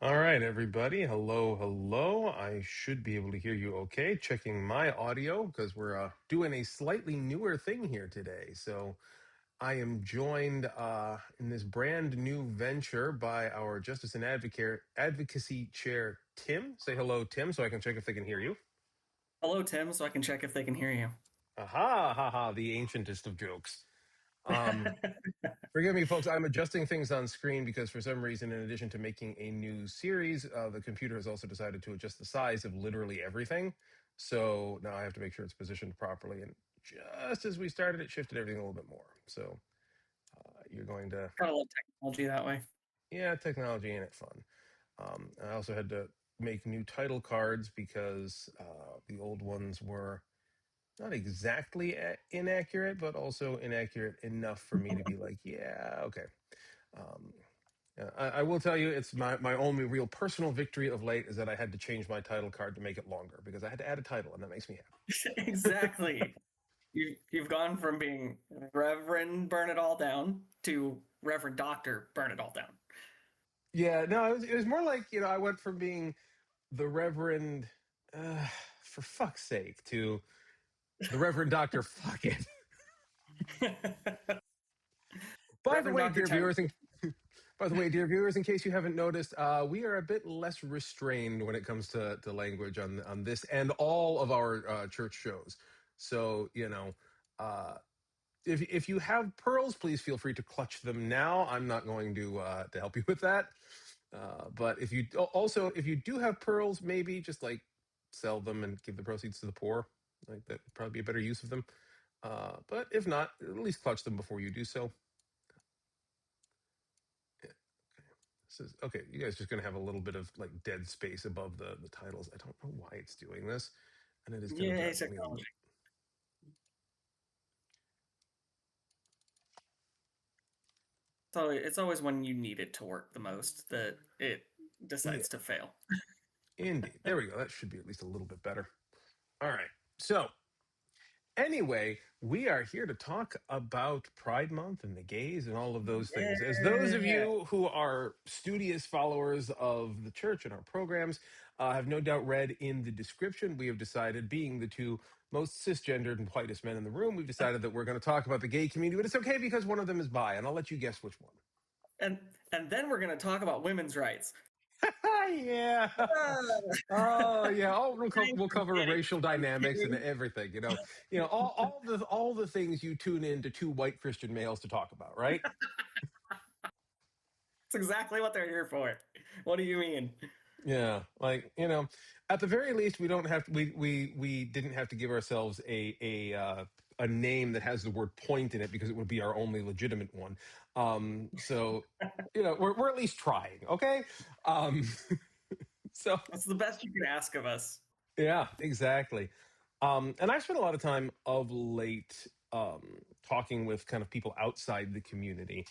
All right, everybody. Hello, hello. I should be able to hear you okay. Checking my audio because we're doing a slightly newer thing here today. So I am joined in this brand new venture by our Justice and Advocacy Chair, Tim. Say hello, Tim, so I can check if they can hear you. Hello, Tim, so I can check if they can hear you. Aha, ha, ha, the ancientest of jokes. Um, Forgive me, folks. I'm adjusting things on screen because for some reason, in addition to making a new series, the computer has also decided to adjust the size of literally everything. So now I have to make sure it's positioned properly. And just as we started, it shifted everything a little bit more. So you're going to, Gotta love technology that way. yeah, technology ain't it fun. I also had to make new title cards because the old ones were not exactly inaccurate, but also inaccurate enough for me to be like, yeah, okay. Um, I will tell you, it's my only real personal victory of late is that I had to change my title card to make it longer because I had to add a title, and that makes me happy. Exactly. You've gone from being Reverend Burn It All Down to Reverend Doctor Burn It All Down. Yeah, no, it was more like I went from being the Reverend, uh, for fuck's sake, to the Reverend Doctor. Fuck it. By the Reverend way, Doctor dear Ten. viewers, in case you haven't noticed, we are a bit less restrained when it comes to language on this and all of our church shows. So uh, if you have pearls, please feel free to clutch them now. I'm not going to help you with that. But if you do have pearls, maybe just like sell them and give the proceeds to the poor. Like that would probably be a better use of them. But if not, at least clutch them before you do so. Yeah, okay. This is okay. You guys just gonna have a little bit of like dead space above the titles. I don't know why it's doing this, and it is gonna Yay, drive me a technology. little. So it's always when you need it to work the most that it Yeah, decides to fail. indeed. There we go. That should be at least a little bit better. All right. So anyway, we are here to talk about Pride Month and the gays and all of those things. As those of Yeah. you who are studious followers of the church and our programs have no doubt read in the description, we have decided, being the two most cisgendered and whitest men in the room, we've decided that we're going to talk about the gay community, but it's okay because one of them is bi, and I'll let you guess which one. And and then we're gonna talk about women's rights. Yeah. Ah, Oh yeah. Oh, thanks we'll for cover getting racial I'm dynamics and kidding. everything. All the things you tune in to two white Christian males to talk about, right? That's exactly what they're here for. What do you mean? Yeah, like at the very least, we don't have to, we didn't have to give ourselves a name that has the word point in it because it would be our only legitimate one. So we're at least trying, okay? Um, so That's the best you can ask of us. yeah, exactly. And I've spent a lot of time of late talking with kind of people outside the community.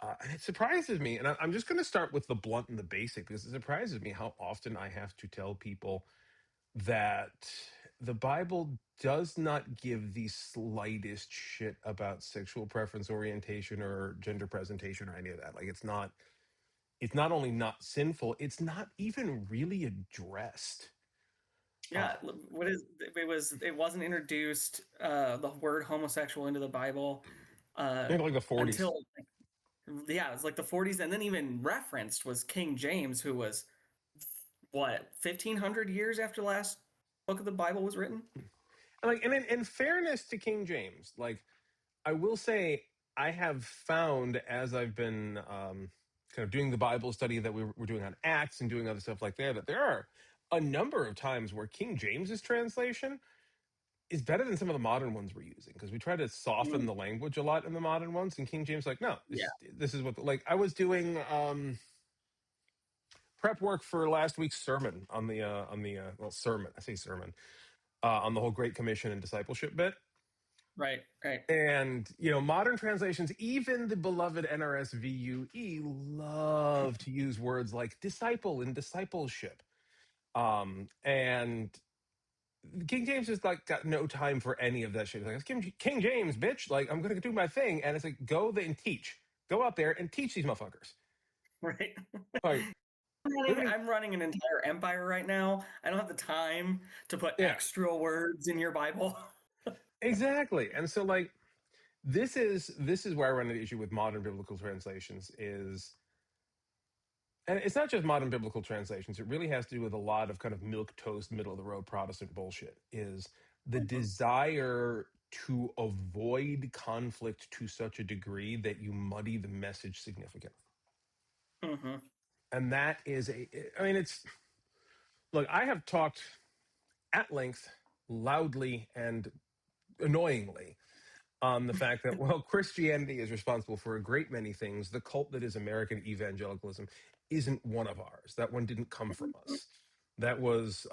And it surprises me, and I'm just going to start with the blunt and the basic because it surprises me how often I have to tell people that the Bible does not give the slightest shit about sexual preference, orientation, or gender presentation or any of that. Like it's not only not sinful, it's not even really addressed. Uh, Yeah, what is it wasn't introduced the word homosexual into the Bible uh Maybe like the 40s. until yeah, it was like the 40s, and then even referenced was King James, who was what 1500 years after the last book of the Bible was written. Like, and in fairness to King James, like I will say, I have found as I've been kind of doing the Bible study that we're doing on Acts and doing other stuff like that there are a number of times where King James's translation is better than some of the modern ones we're using because we try to soften Mm, the language a lot in the modern ones, and King James like no, yeah, this is what like I was doing prep work for last week's sermon on the well sermon I say sermon on the whole Great Commission and discipleship bit. right, right. And modern translations, even the beloved NRSVUE, love to use words like disciple and discipleship. And King James has like got no time for any of that shit. Like, it's King James, bitch. Like, I'm gonna do my thing, and it's like, go there and teach. Go out there and teach these motherfuckers. Right. Like, literally, I'm running an entire empire right now. I don't have the time to put yeah, extra words in your Bible. exactly. And so like this is where I run into issue with modern biblical translations is, and it's not just modern biblical translations, it really has to do with a lot of kind of milk toast middle of the road Protestant bullshit, is the desire to avoid conflict to such a degree that you muddy the message significantly. Mm-hmm. And that is I mean, it's, look, I have talked at length, loudly, and annoyingly on the fact that, well, Christianity is responsible for a great many things. The cult that is American evangelicalism isn't one of ours. That one didn't come from us. That was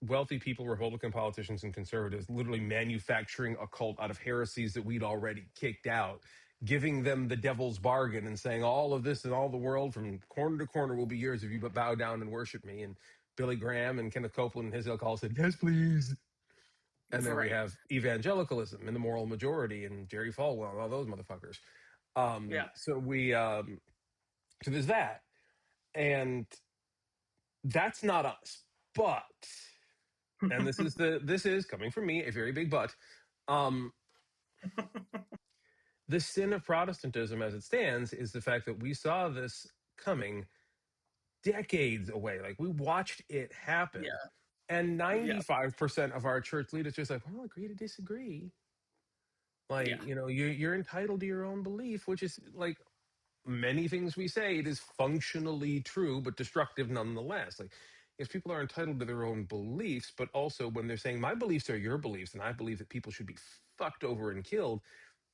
wealthy people, Republican politicians, and conservatives literally manufacturing a cult out of heresies that we'd already kicked out, giving them the devil's bargain and saying all of this and all the world from corner to corner will be yours if you but bow down and worship me. And Billy Graham and Kenneth Copeland and his ilk all said, yes, please. And then we Right. have evangelicalism and the moral majority and Jerry Falwell and all those motherfuckers. Yeah. So there's that. And that's not us. But, and this is coming from me, a very big but. Um, the sin of Protestantism as it stands is the fact that we saw this coming decades away. Like we watched it happen. Yeah. And Yeah. 95% of our church leaders just like, well, agree to disagree. Like, Yeah. you're entitled to your own belief, which is like many things we say, it is functionally true, but destructive nonetheless. Like, yes, people are entitled to their own beliefs, but also when they're saying my beliefs are your beliefs, and I believe that people should be fucked over and killed,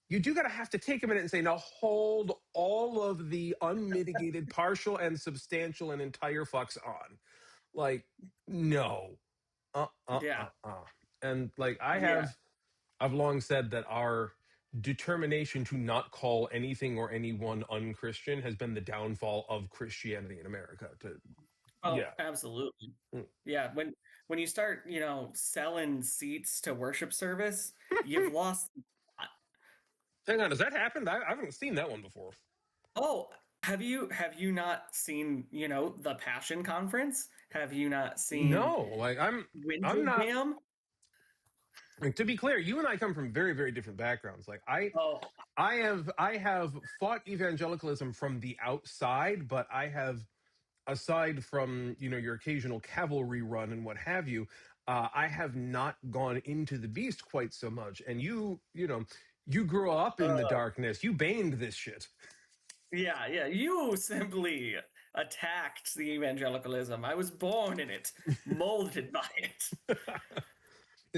you do gotta have to take a minute and say, now hold all of the unmitigated, partial, and substantial and entire fucks on. Like, no. Uh uh Yeah. uh uh. And like Yeah. I've long said that our determination to not call anything or anyone unchristian has been the downfall of Christianity in America. Oh, Yeah. absolutely. Mm. Yeah. When you start, selling seats to worship service, you've lost the plot. Hang on, has that happened? I haven't seen that one before. Oh, have you not seen, the Passion Conference? Have you not seen No, like I'm Winter not. Jam? Like, to be clear, you and I come from very, very different backgrounds. Like Oh, I have fought evangelicalism from the outside, but I have, aside from your occasional cavalry run and what have you, I have not gone into the beast quite so much. And you grew up in the uh, darkness. You baned this shit. yeah, yeah. You simply attacked the evangelicalism. I was born in it, molded by it.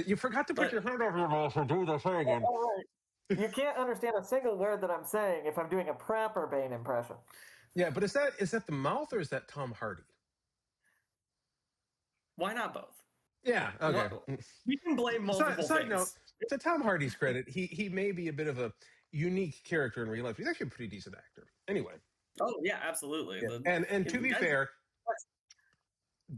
You forgot to put But your hand over your mouth and do the thing. And All right. You can't understand a single word that I'm saying if I'm doing a proper Bane impression. yeah, but is that the mouth or is that Tom Hardy? why not both? Yeah. Okay. We can blame multiple Side note: things. to Tom Hardy's credit, he may be a bit of a unique character in real life. He's actually a pretty decent actor. Anyway. Oh yeah, absolutely. Yeah. And to be Guys, fair,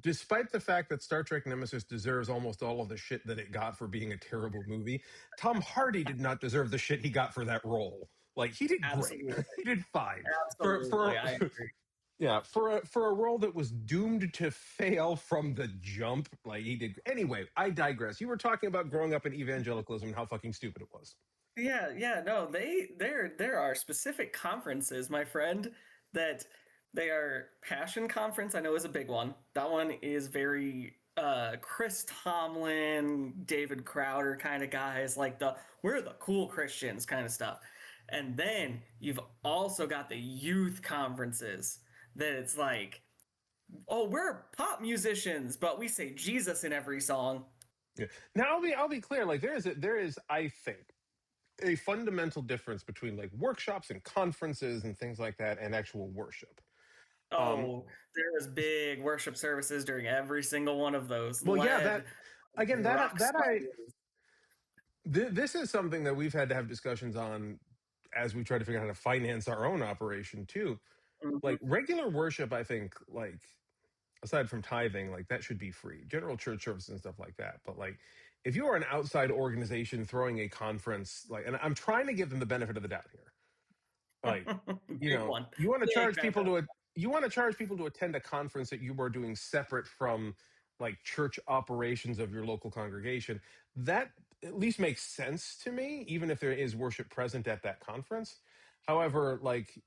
despite the fact that Star Trek Nemesis deserves almost all of the shit that it got for being a terrible movie, Tom Hardy did not deserve the shit he got for that role. Like, he did great. absolutely, He did fine. For absolutely, I agree. yeah, for a role that was doomed to fail from the jump, like he did. Anyway, I digress. You were talking about growing up in evangelicalism and how fucking stupid it was. Yeah, yeah, no, there are specific conferences, my friend, that they are Passion Conference, I know is a big one. That one is very Chris Tomlin, David Crowder kind of guys, like the we're the cool Christians kind of stuff. And then you've also got the youth conferences that it's like, oh, we're pop musicians, but we say Jesus in every song. Yeah. Now I'll be clear. Like there is I think a fundamental difference between like workshops and conferences and things like that and actual worship. Um, Oh, there was big worship services during every single one of those, well, yeah, led again rock that I stars. this is something that we've had to have discussions on as we try to figure out how to finance our own operation too. Mhm. Like regular worship, I think, like aside from tithing, like that should be free. General church services and stuff like that. But like if you are an outside organization throwing a conference, like, and I'm trying to give them the benefit of the doubt here. Like, Big one, you want to big charge people benefit. you want to charge people to attend a conference that you are doing separate from like church operations of your local congregation. That at least makes sense to me, even if there is worship present at that conference. However, like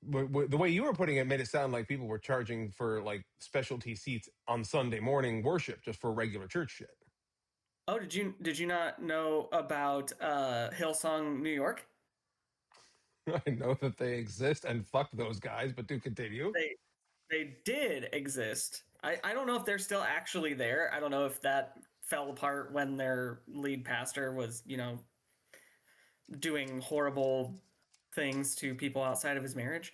the way you were putting it made it sound like people were charging for like specialty seats on Sunday morning worship just for regular church shit. Oh, did you not know about Hillsong New York? I know that they exist and fuck those guys, but do continue. They they did exist. I don't know if they're still actually there. I don't know if that fell apart when their lead pastor was, doing horrible things to people outside of his marriage.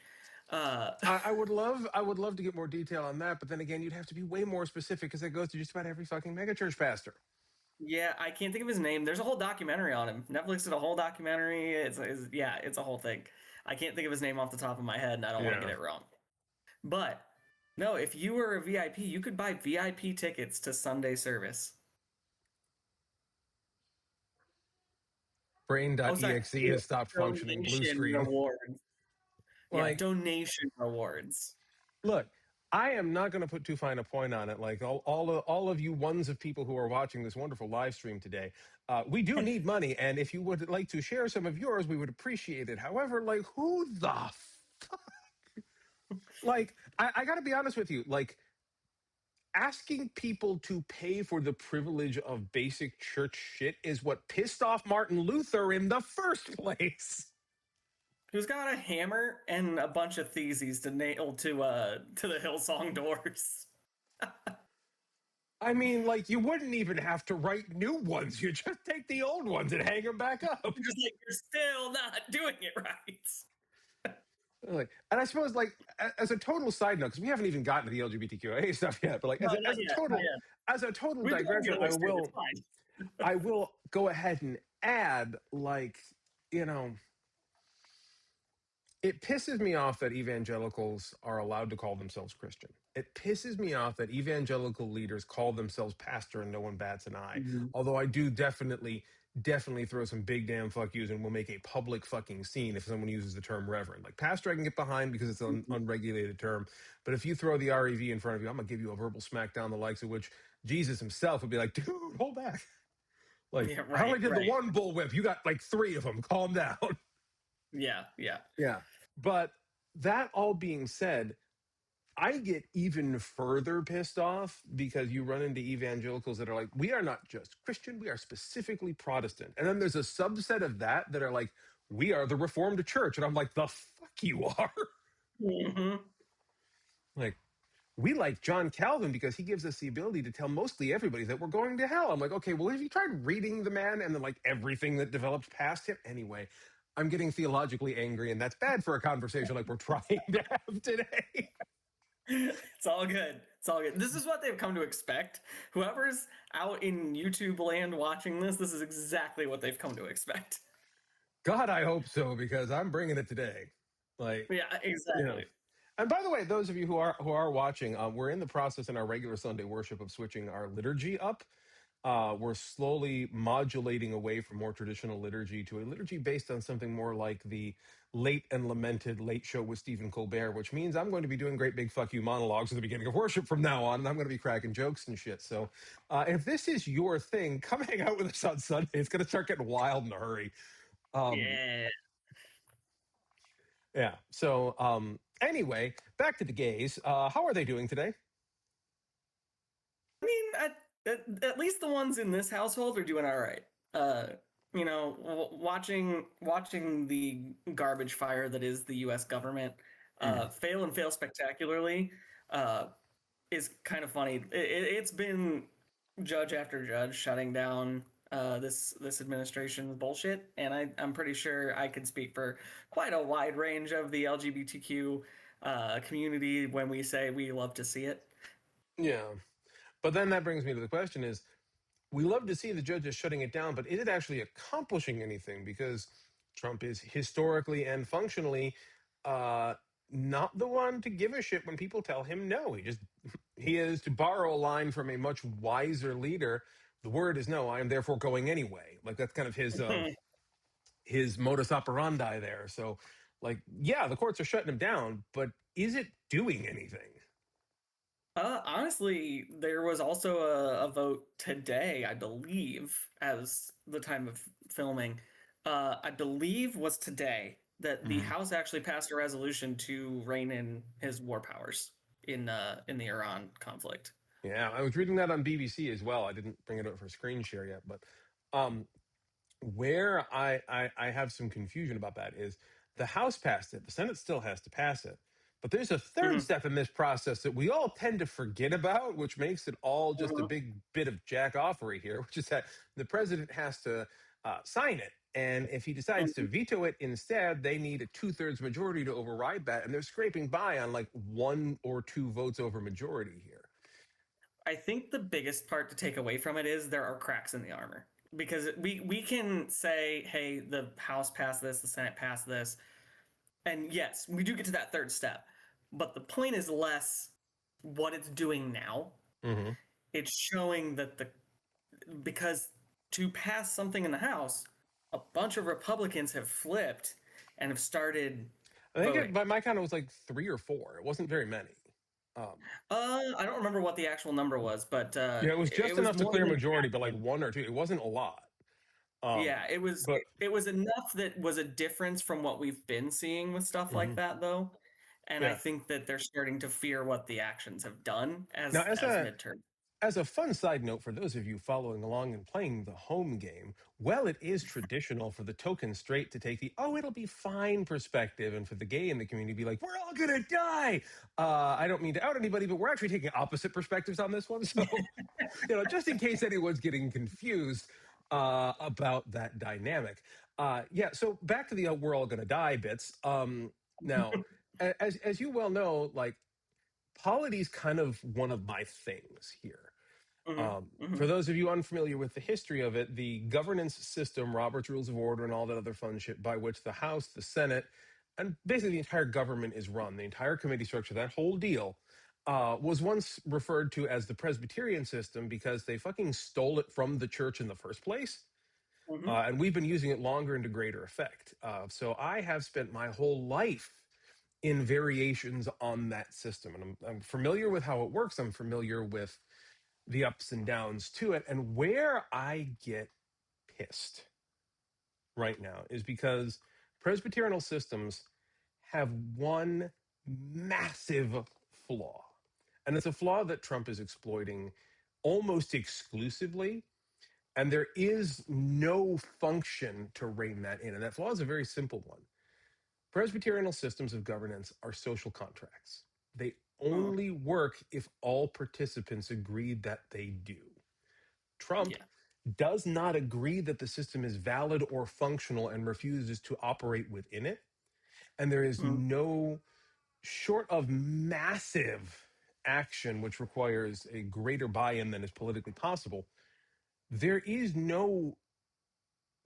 Uh, I would love to get more detail on that, but then again, you'd have to be way more specific because it goes to just about every fucking megachurch pastor. yeah, I can't think of his name. There's a whole documentary on him. Netflix did a whole documentary. Yeah, it's a whole thing. I can't think of his name off the top of my head, and I don't want to Yeah. get it wrong. But no, if you were a VIP, you could buy VIP tickets to Sunday service. Oh, sorry, Brain.exe has stopped functioning. Blue donation screen. rewards. Yeah, Like, donation rewards. look, I am not going to put too fine a point on it. Like all of you ones of people who are watching this wonderful live stream today, we do need money, and if you would like to share some of yours, we would appreciate it. However, like, who the like? I got to be honest with you. Like, asking people to pay for the privilege of basic church shit is what pissed off Martin Luther in the first place. Who's got a hammer and a bunch of theses to nail to the Hillsong doors? I mean, like, you wouldn't even have to write new ones. You just take the old ones and hang them back up. Just like you're still not doing it right. Like, and I suppose, like, as a total side note, because we haven't even gotten to the LGBTQIA stuff yet, but like, No, as a, not as a yet, not total, yet. as a total We've done the digression, other stuff. It's fine. I will go ahead and add, like, you know, it pisses me off that evangelicals are allowed to call themselves Christian. It pisses me off that evangelical leaders call themselves pastor and no one bats an eye. Mhm. Although I do definitely throw some big damn fuck yous and will make a public fucking scene if someone uses the term reverend. Like pastor, I can get behind because it's an Mhm. unregulated term. But if you throw the REV in front of you, I'm gonna give you a verbal smackdown, the likes of which Jesus himself would be like, dude, hold back. Like, Yeah, I right, only did the right. one bullwhip. You got like three of them. Calm down. Yeah, yeah. Yeah. But that all being said, I get even further pissed off because you run into evangelicals that are like, we are not just Christian, we are specifically Protestant. And then there's a subset of that are like, we are the Reformed Church. And I'm like, the fuck you are. Hmm. Like, we like John Calvin because he gives us the ability to tell mostly everybody that we're going to hell. I'm like, okay, well, have you tried reading the man and then like everything that developed past him? Anyway, I'm getting theologically angry, and that's bad for a conversation like we're trying to have today. It's all good. It's all good. This is what they've come to expect. Whoever's out in YouTube land watching this is exactly what they've come to expect. God, I hope so, because I'm bringing it today. Like, Yeah, you know. exactly. And by the way, those of you who are watching, we're in the process in our regular Sunday worship of switching our liturgy up. We're slowly modulating away from more traditional liturgy to a liturgy based on something more like the late and lamented Late Show with Stephen Colbert, which means I'm going to be doing great big fuck you monologues at the beginning of worship from now on, and I'm going to be cracking jokes and shit. So if this is your thing, come hang out with us on Sunday. It's going to start getting wild in a hurry. Um, Yeah. yeah. So anyway, back to the gays. How are they doing today? I mean, at least the ones in this household are doing all right. Watching the garbage fire that is the U.S. government fail and fail spectacularly is kind of funny. It's been judge after judge shutting down this administration's bullshit, and I'm pretty sure I could speak for quite a wide range of the LGBTQ community when we say we love to see it. Yeah. But then that brings me to the question is, we love to see the judges shutting it down, but is it actually accomplishing anything? Because Trump is historically and functionally uh, not the one to give a shit when people tell him no. He is, to borrow a line from a much wiser leader, the word is no, I am therefore going anyway. Like that's kind of his modus operandi there. So, like, yeah, the courts are shutting him down, but is it doing anything? Honestly, there was also a vote today, I believe, as the time of filming. I believe was today that the Mhm. House actually passed a resolution to rein in his war powers in the Iran conflict. Yeah, I was reading that on BBC as well. I didn't bring it up for screen share yet, but um, where I have some confusion about that is the House passed it, the Senate still has to pass it. But there's a third Hmm. step in this process that we all tend to forget about, which makes it all just a Hmm. big bit of jack offery here, which is that the president has to sign it. And if he decides to Hmm. veto it instead, they need a two-thirds majority to override that. And they're scraping by on like one or two votes over majority here. I think the biggest part to take away from it is there are cracks in the armor because we can say, hey, the House passed this, the Senate passed this, and yes, we do get to that third step, but the point is less what it's doing now. Hmm. It's showing that the because to pass something in the House, a bunch of Republicans have flipped and have started I think voting. by my count, it was like three or four. It wasn't very many. Um, I don't remember what the actual number was, but yeah, it was it just was enough to more clear than majority, but half. like one or two. It wasn't a lot. Yeah, it was But it, it was enough that was a difference from what we've been seeing with stuff like mhm, that though. And I yeah. think that they're starting to fear what the actions have done Now, as midterm. as a fun side note for those of you following along and playing the home game, well, it is traditional for the token straight to take the "oh, it'll be fine" perspective, and for the gay in the community to be like, "we're all gonna die." I don't mean to out anybody, but we're actually taking opposite perspectives on this one. So, just in case anyone's getting confused about that dynamic. Yeah. So back to the "we're all gonna die" bits. Now, as you well know, like polity's kind of one of my things here. Hmm. For Hmm. those of you unfamiliar with the history of it, the governance system, Robert's Rules of Order, and all that other fun shit by which the House, the Senate, and basically the entire government is run, the entire committee structure, that whole deal, was once referred to as the Presbyterian system because they fucking stole it from the church in the first place. Hmm. And we've been using it longer and to greater effect. So I have spent my whole life in variations on that system. And I'm familiar with how it works. I'm familiar with the ups and downs to it. And where I get pissed right now is because Presbyterian systems have one massive flaw. And it's a flaw that Trump is exploiting almost exclusively. And there is no function to rein that in. And that flaw is a very simple one. Presbyterian systems of governance are social contracts. They Hmm. only work if all participants agree that they do. Trump Yeah. does not agree that the system is valid or functional and refuses to operate within it. And there is Hmm. no, short of massive action, which requires a greater buy in than is politically possible, there is no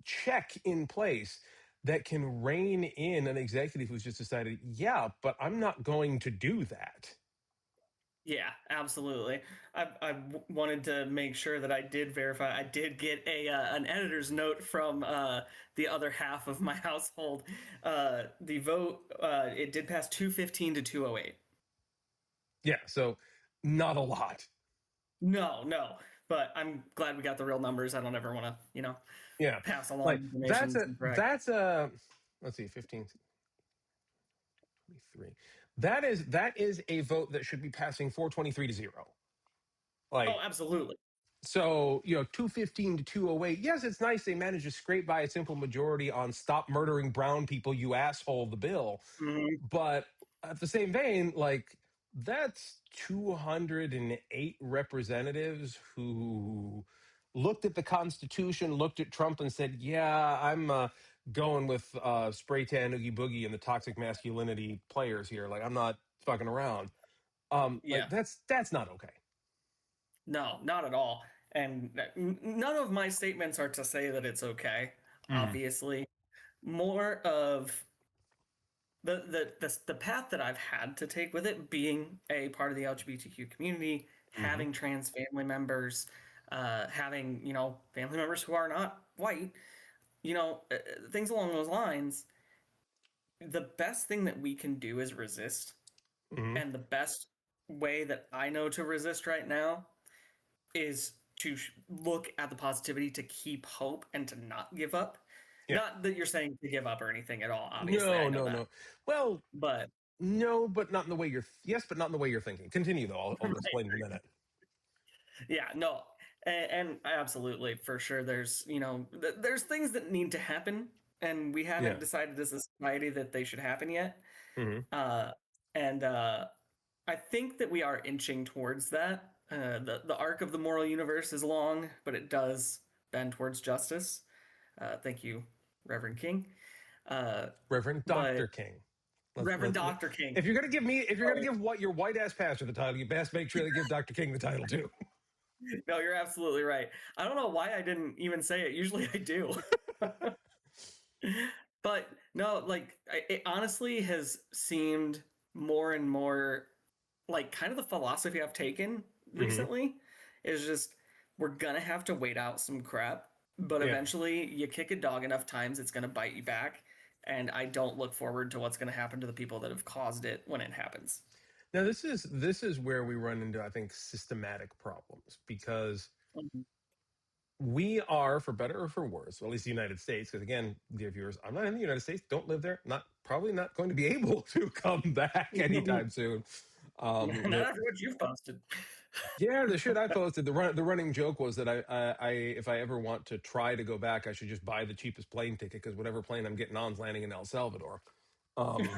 check in place that can rein in an executive who's just decided, yeah, but I'm not going to do that. Yeah, absolutely. I wanted to make sure that I did verify. I did get a an editor's note from the other half of my household. The vote it did pass 215 to 208. Yeah, so not a lot. No, no, but I'm glad we got the real numbers. I don't ever want to, Yeah, pass along like information that's incorrect. that's a let's see, 15, 23. That is a vote that should be passing 423 to 0. Oh, Like, absolutely. so, 215 to 208. Yes, it's nice they managed to scrape by a simple majority on "stop murdering brown people, you asshole," the bill. Hmm. But at the same vein, like, that's 208 representatives who looked at the Constitution, looked at Trump, and said, "Yeah, I'm going with spray tan, oogie boogie, and the toxic masculinity players here. Like, I'm not fucking around." Like, Yeah. that's not okay. No, not at all. And none of my statements are to say that it's okay. Mhm. Obviously, more of the path that I've had to take with it, being a part of the LGBTQ community, Hmm. having trans family members, having family members who are not white, things along those lines. The best thing that we can do is resist Hmm. And the best way that I know to resist right now is to look at the positivity, to keep hope, and to not give up. Yeah. Not that you're saying to give up or anything at all, obviously, I No, know no, that. no. Well, But no, but not in the way you're. Yes, but not in the way you're thinking. Continue though. I'll explain in a minute. yeah, no, and absolutely, for sure, there's there's things that need to happen, and we haven't Yeah. decided as a society that they should happen yet. Hmm. Uh, and I think that we are inching towards that. The arc of the moral universe is long, but it does bend towards justice. Thank you, Reverend King. Uh, Reverend but Doctor King. Reverend Doctor King. If you're gonna give me, if you're gonna Oh, give what your white ass pastor the title, you best make sure they give Doctor King the title too. no, you're absolutely right. I don't know why I didn't even say it. Usually I do. But no, like it honestly has seemed more and more like kind of the philosophy I've taken Hmm. recently is just we're gonna have to wait out some crap, but Yeah. eventually you kick a dog enough times, it's gonna bite you back. And I don't look forward to what's gonna happen to the people that have caused it when it happens. Now this is where we run into, I think, systematic problems because Mhm. we are, for better or for worse, well, at least the United States, because again, dear viewers, I'm not in the United States, don't live there, not probably not going to be able to come back anytime soon. Not The after what you've posted. Yeah, the shit I posted, the running joke was that I if I ever want to try to go back, I should just buy the cheapest plane ticket because whatever plane I'm getting on is landing in El Salvador. Um,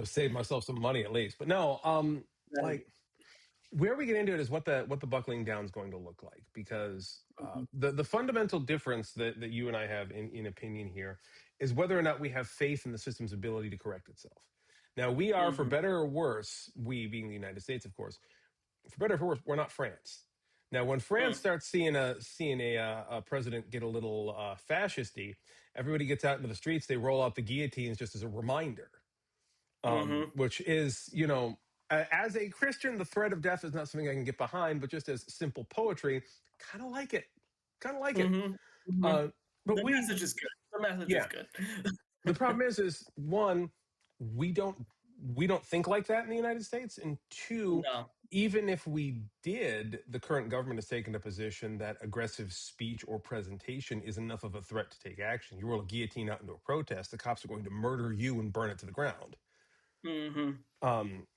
Save myself some money at least. But no, Right. like where we get into it is what the buckling down is going to look like because Mhm. the fundamental difference that you and I have in opinion here is whether or not we have faith in the system's ability to correct itself. Now we are, for Mhm. better or worse, we being the United States, of course, for better or for worse, we're not France. Now, when France starts seeing a president get a little fascisty, everybody gets out into the streets. They roll out the guillotines just as a reminder, Mhm. which is, as a Christian, the threat of death is not something I can get behind, but just as simple poetry, kind of like it, kind of like it. Mhm. Mhm. Uh, but The message is good. The message is yeah, good. the problem is one, we don't we don't think like that in the United States, and two, No. even if we did, the current government has taken a position that aggressive speech or presentation is enough of a threat to take action. You roll a guillotine out into a protest, the cops are going to murder you and burn it to the ground. Mhm.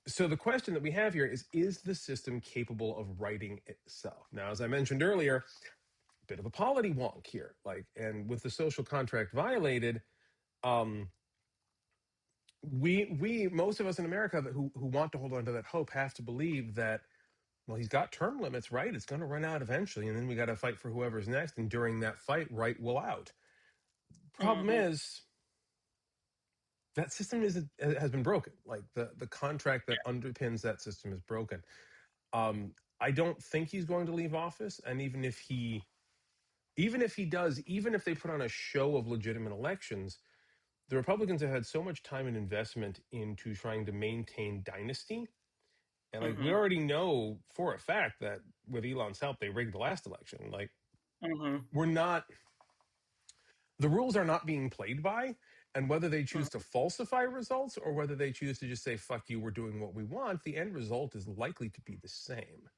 So the question that we have here is the system capable of righting itself? Now, as I mentioned earlier, a bit of a polity wonk here, and with the social contract violated, um, we most of us in America who want to hold on to that hope have to believe that, well, he's got term limits, right? It's going to run out eventually, and then we got to fight for whoever's next, and during that fight, right will out. Problem Mhm. is that system has been broken. Like the contract that underpins that system is broken. I don't think he's going to leave office, and even if he does, even if they put on a show of legitimate elections, the Republicans have had so much time and investment into trying to maintain dynasty. And like we Mhm. already know for a fact that with Elon's help, they rigged the last election. Like Mhm. we're not, the rules are not being played by. And whether they choose to falsify results or whether they choose to just say, fuck you, we're doing what we want, the end result is likely to be the same.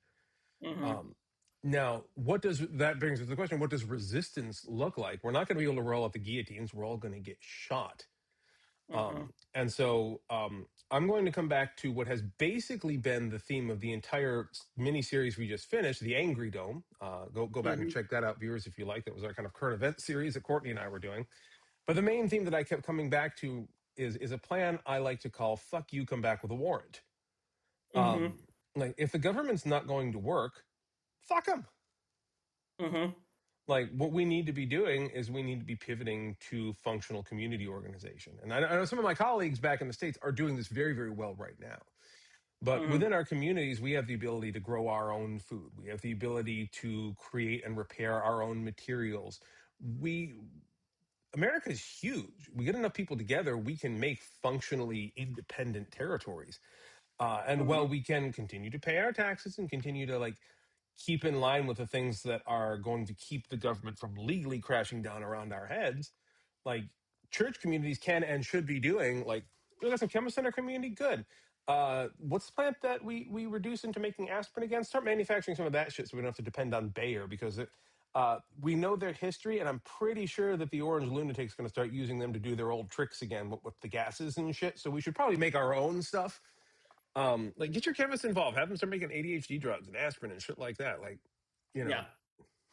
Mhm. Um, Now, what does that brings us to the question? What does resistance look like? We're not going to be able to roll out the guillotines. We're all going to get shot. Mhm. I'm going to come back to what has basically been the theme of the entire mini series we just finished, the Angry Dome. Go back and Mhm. check that out, viewers, if you like. That was our kind of current event series that Courtney and I were doing. But the main theme that I kept coming back to is a plan I like to call "fuck you, come back with a warrant." Mhm. Like if the government's not going to work, fuck them. Mhm. Like what we need to be doing is we need to be pivoting to functional community organization. And I know some of my colleagues back in the States are doing this very, very well right now. But Mhm. within our communities, we have the ability to grow our own food. We have the ability to create and repair our own materials. We America is huge. We get enough people together, we can make functionally independent territories. And while Mhm. we can continue to pay our taxes and continue to keep in line with the things that are going to keep the government from legally crashing down around our heads, like church communities can and should be doing like We got some chemists in our community. Good. What's the plant that we reduce into making aspirin again? Start manufacturing some of that shit so we don't have to depend on Bayer because we know their history, and I'm pretty sure that the orange lunatic's going to start using them to do their old tricks again with the gases and shit. So we should probably make our own stuff. Like get your chemists involved. Have them start making ADHD drugs and aspirin and shit like that. Like, you know,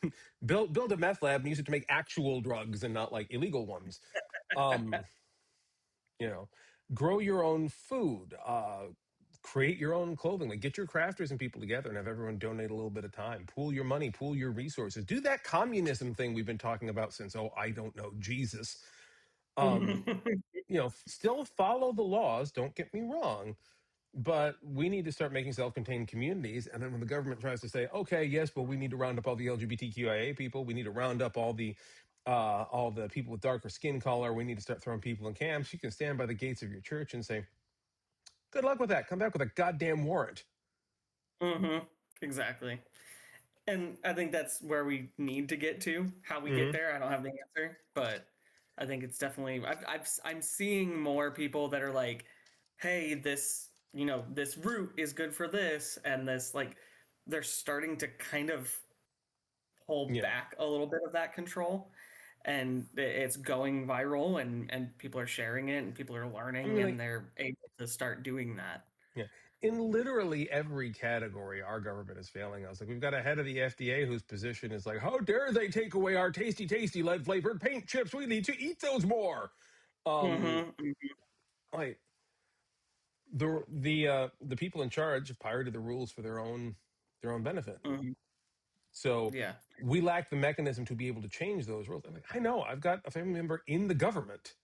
Yeah. build a meth lab and use it to make actual drugs and not like illegal ones. Um, you know, grow your own food, create your own clothing, like get your crafters and people together and have everyone donate a little bit of time, pool your money, pool your resources, do that communism thing we've been talking about since, oh, I don't know, Jesus. um Still follow the laws, don't get me wrong, but we need to start making self-contained communities. And then when the government tries to say, okay, yes, well, we need to round up all the LGBTQIA people, we need to round up all the people with darker skin color, we need to start throwing people in camps, you can stand by the gates of your church and say, good luck with that, come back with a goddamn warrant. Exactly. And I think that's where we need to get to. How we get Hmm. there, I don't have the answer, but I think it's definitely. I'm seeing more people that are like, "Hey, this this root is good for this," and this like, they're starting to kind of pull Yeah. back a little bit of that control, and it's going viral, and people are sharing it, and people are I learning, mean, and like, they're able to start doing that. yeah. In literally every category, our government is failing us. Like, we've got a head of the FDA whose position is like, how dare they take away our tasty lead flavored paint chips? We need to eat those more. Um, Mm-hmm. like the people in charge have pirated the rules for their own benefit. Mm-hmm. So Yeah. we lack the mechanism to be able to change those rules. I'm like, I know, I've got a family member in the government.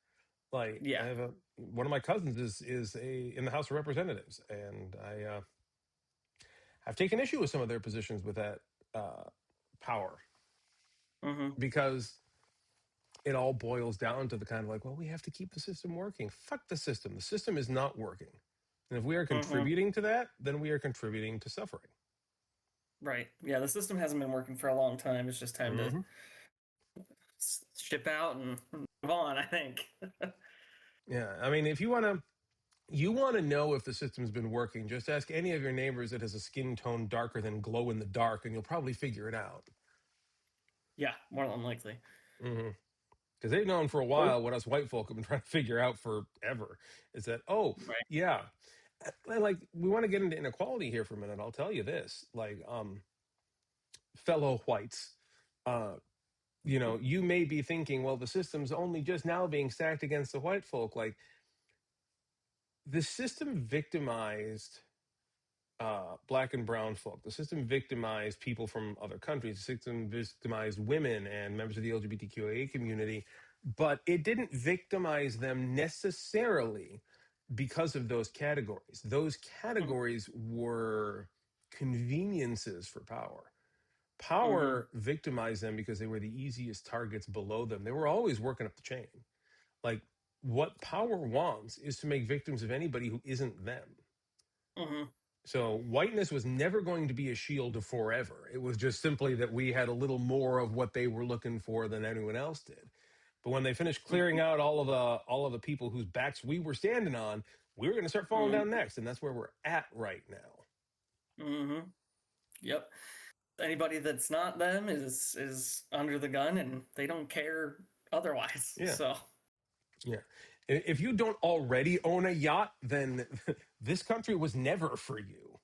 Like, I Yeah. have one of my cousins is in the House of Representatives, and I've taken issue with some of their positions with that uh, power, Mm-hmm. because it all boils down to the kind of like, well, we have to keep the system working. Fuck the system. The system is not working. And if we are Mm-hmm. contributing to that, then we are contributing to suffering. Right. Yeah, the system hasn't been working for a long time. It's just time to Hmm. ship out and move on, I think. Yeah. I mean, if you want to know if the system's been working, just ask any of your neighbors that has a skin tone darker than glow in the dark, and you'll probably figure it out. Yeah, more than likely. Because they've known for a Oh, while what us white folk have been trying to figure out forever is that, oh, right. yeah, like we want to get into inequality here for a minute. I'll tell you this, like, fellow whites, uh, you may be thinking, well, the system's only just now being stacked against the white folk. Like, the system victimized black and brown folk. The system victimized people from other countries. The system victimized women and members of the LGBTQIA community, but it didn't victimize them necessarily because of those categories. Those Mm-hmm. categories were conveniences for power. Mm-hmm. Power victimized them because they were the easiest targets below them. They were always working up the chain. Like, what power wants is to make victims of anybody who isn't them. Mm-hmm. So whiteness was never going to be a shield of forever. It was just simply that we had a little more of what they were looking for than anyone else did. But when they finished clearing out all of the people whose backs we were standing on, we were going to start falling down Mm-hmm. next, and that's where we're at right now. Mm-hmm. Yep. Anybody that's not them is under the gun, and they don't care otherwise. Yeah, So yeah. If you don't already own a yacht, then this country was never for you.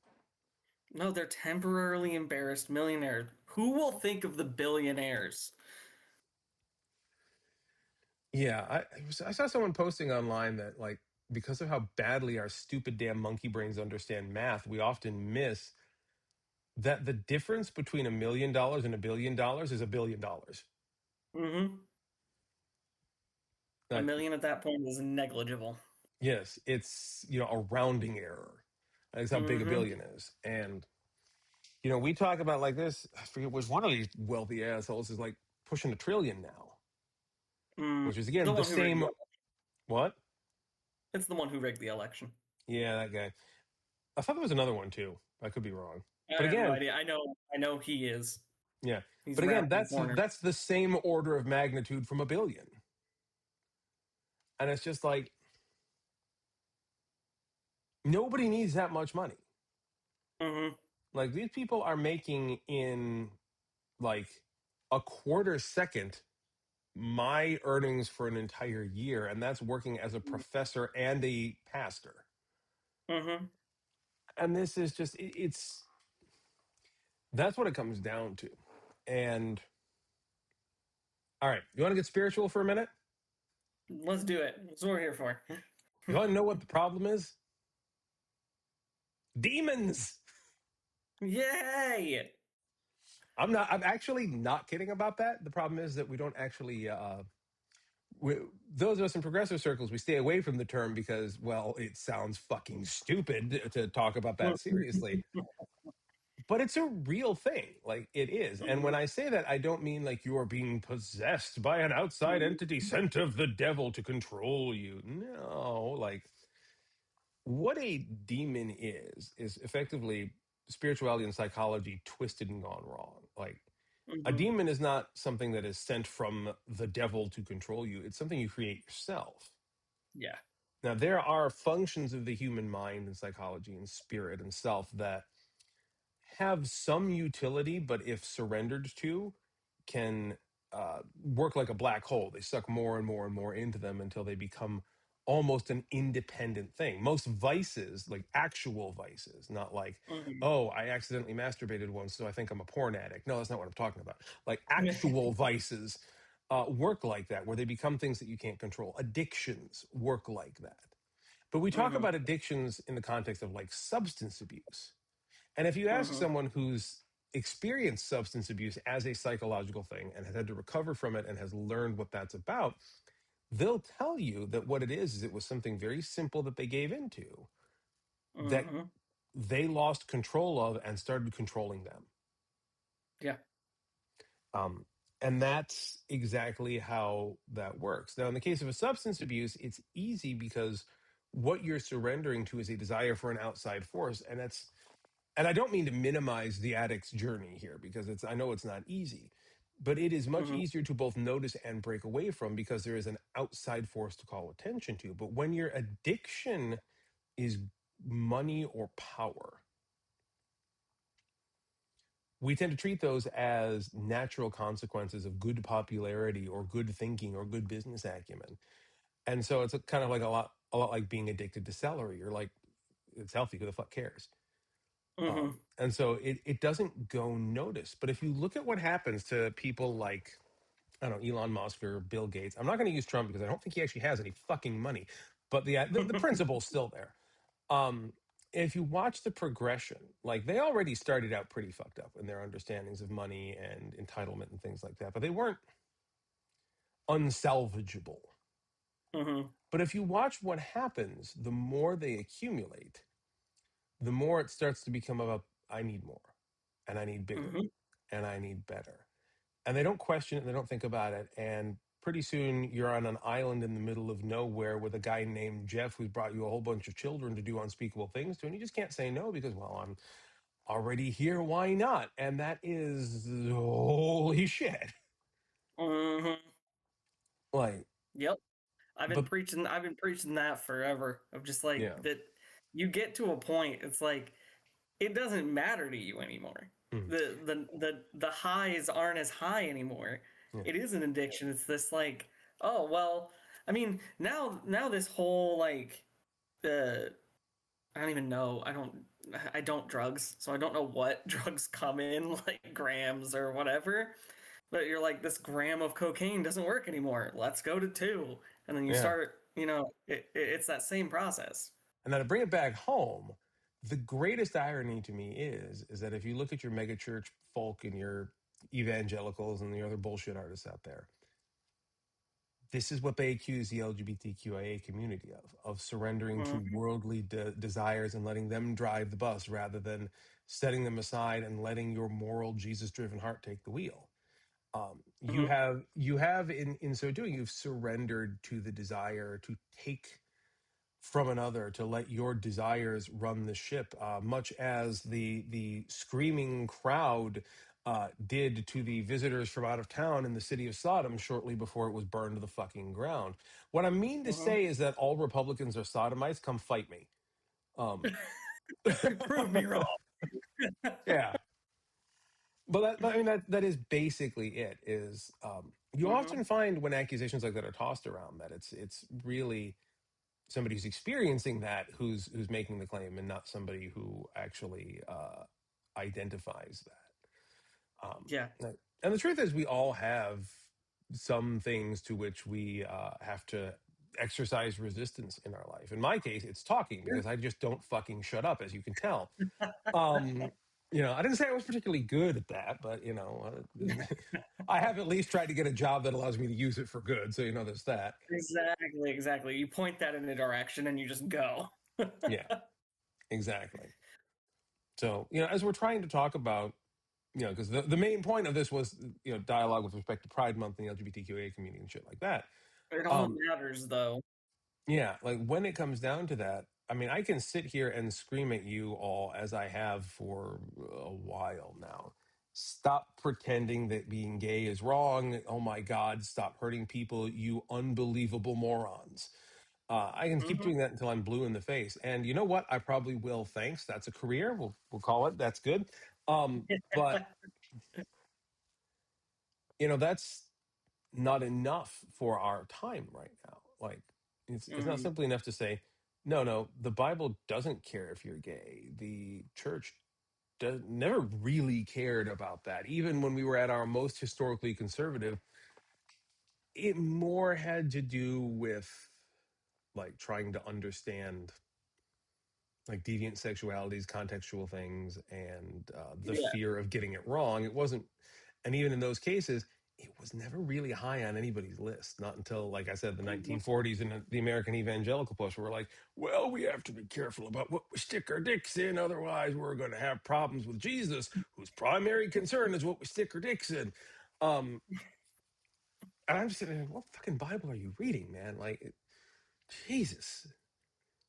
no, they're temporarily embarrassed millionaires. Who will think of the billionaires? Yeah, I saw someone posting online that, like, because of how badly our stupid damn monkey brains understand math, we often miss that the difference between $1 million and $1 billion is $1 billion. Mm-hmm. A Like, million at that point is negligible. yes, it's a rounding error. That's how big a Mm-hmm. billion is. And we talk about like this. I forget which one of these wealthy assholes is like pushing $1 trillion now, Mm. which is The again the one who rigged same. the What? It's the one who rigged the election. Yeah, that guy. I thought there was another one too. I could be wrong. I But have no again, idea. I know he is. yeah. He's But again, wrapped in that's corners. that's the same order of magnitude from $1 billion, and it's just like, Nobody needs that much money. Mm-hmm. Like these people are making in like a quarter second my earnings for an entire year, and that's working as a professor and a pastor. Mm-hmm. And this is just it's that's what it comes down to. And all right, you want to get spiritual for a minute? Let's do it. That's what we're here for. You want to know what the problem is? Demons. Yay! I'm actually not kidding about that. The problem is that we don't actually those of us in progressive circles, we stay away from the term because, well, it sounds fucking stupid to talk about that seriously. But it's a real thing. Like it is. And when Mhm. I say that, I don't mean like you are being possessed by an outside Mhm. entity sent of the devil to control you. No, like what a demon is effectively spirituality and psychology twisted and gone wrong. Like a Mhm. demon is not something that is sent from the devil to control you. It's something you create yourself. Yeah. Now, there are functions of the human mind and psychology and spirit and self that have some utility, but if surrendered to, can work like a black hole. They suck more and more and more into them until they become almost an independent thing. Most vices, like actual vices, not like, Mhm. oh, I accidentally masturbated once, so I think I'm a porn addict. No, that's not what I'm talking about. Like actual vices work like that, where they become things that you can't control. Addictions work like that. But we talk Mhm. about addictions in the context of like substance abuse. And if you ask Mhm. someone who's experienced substance abuse as a psychological thing and has had to recover from it and has learned what that's about, they'll tell you that what it is it was something very simple that they gave into that Mhm. they lost control of and started controlling them. Yeah. Um, and that's exactly how that works. Now, in the case of a substance abuse, it's easy because what you're surrendering to is a desire for an outside force. And I don't mean to minimize the addict's journey here because I know it's not easy, but it is much Mhm. easier to both notice and break away from because there is an outside force to call attention to. But when your addiction is money or power, we tend to treat those as natural consequences of good popularity or good thinking or good business acumen. And so it's kind of like a lot like being addicted to celery. You're like, it's healthy. Who the fuck cares? Mhm. And so it doesn't go noticed. But if you look at what happens to people like, I don't know, Elon Musk or Bill Gates, I'm not going to use Trump because I don't think he actually has any fucking money. But the principle's still there. Um, if you watch the progression, like they already started out pretty fucked up in their understandings of money and entitlement and things like that, but they weren't unsalvageable. Mhm. But if you watch what happens, the more they accumulate, the more it starts to become about, I need more and I need bigger Mhm. and I need better. And they don't question it, they don't think about it. And pretty soon you're on an island in the middle of nowhere with a guy named Jeff who's brought you a whole bunch of children to do unspeakable things to. And you just can't say no because, well, I'm already here. Why not? And that is holy shit. Mhm. Like, Yep. but I've been preaching that forever. Of just like yeah. that you get to a point, it's like it doesn't matter to you anymore. Mm, The highs aren't as high anymore. yeah. It is an addiction. It's this like, oh well, I mean, now this whole like uh I don't even know. I don't drugs, so I don't know what drugs come in like grams or whatever. But you're like, this gram of cocaine doesn't work anymore. Let's go to two, and then you Yeah. start. It's that same process. And now to bring it back home, the greatest irony to me is that if you look at your megachurch folk and your evangelicals and the other bullshit artists out there, this is what they accuse the LGBTQIA community of surrendering to Mm-hmm. worldly desires and letting them drive the bus rather than setting them aside and letting your moral Jesus-driven heart take the wheel. Mm-hmm. You have in so doing, you've surrendered to the desire to take from another, to let your desires run the ship, much as the screaming crowd did to the visitors from out of town in the city of Sodom shortly before it was burned to the fucking ground. What I mean to Mm-hmm. say is that all Republicans are sodomites. Come fight me. Prove me wrong. Yeah, but I mean that is basically it. Is you Hmm. often find when accusations like that are tossed around that it's really somebody who's experiencing that who's making the claim and not somebody who actually identifies that. Yeah. And the truth is, we all have some things to which we have to exercise resistance in our life. In my case, it's talking because I just don't fucking shut up, as you can tell. Um, I didn't say I was particularly good at that, but I have at least tried to get a job that allows me to use it for good. So there's that. Exactly, exactly. You point that in a direction and you just go. Yeah, exactly. So as we're trying to talk about, because the main point of this was dialogue with respect to Pride Month and the LGBTQIA community and shit like that. It all Um, matters, though. Yeah, like when it comes down to that, I mean, I can sit here and scream at you all as I have for a while now. Stop pretending that being gay is wrong. Oh my God, stop hurting people, you unbelievable morons. I can keep Hmm. doing that until I'm blue in the face. And you know what? I probably will. Thanks. That's a career. We'll call it. That's good. But that's not enough for our time right now. Like it's not Hmm. simply enough to say, no, the Bible doesn't care if you're gay. The church never really cared about that. Even when we were at our most historically conservative, it more had to do with like trying to understand like deviant sexualities, contextual things, and the Yeah. fear of getting it wrong. It wasn't, and even in those cases, it was never really high on anybody's list. Not until, like I said, the Mhm. 1940s and the American evangelical push, where we're like, well, we have to be careful about what we stick our dicks in, otherwise we're going to have problems with Jesus, whose primary concern is what we stick our dicks in. Um, and I'm just sitting there, what fucking Bible are you reading, man? Like, Jesus.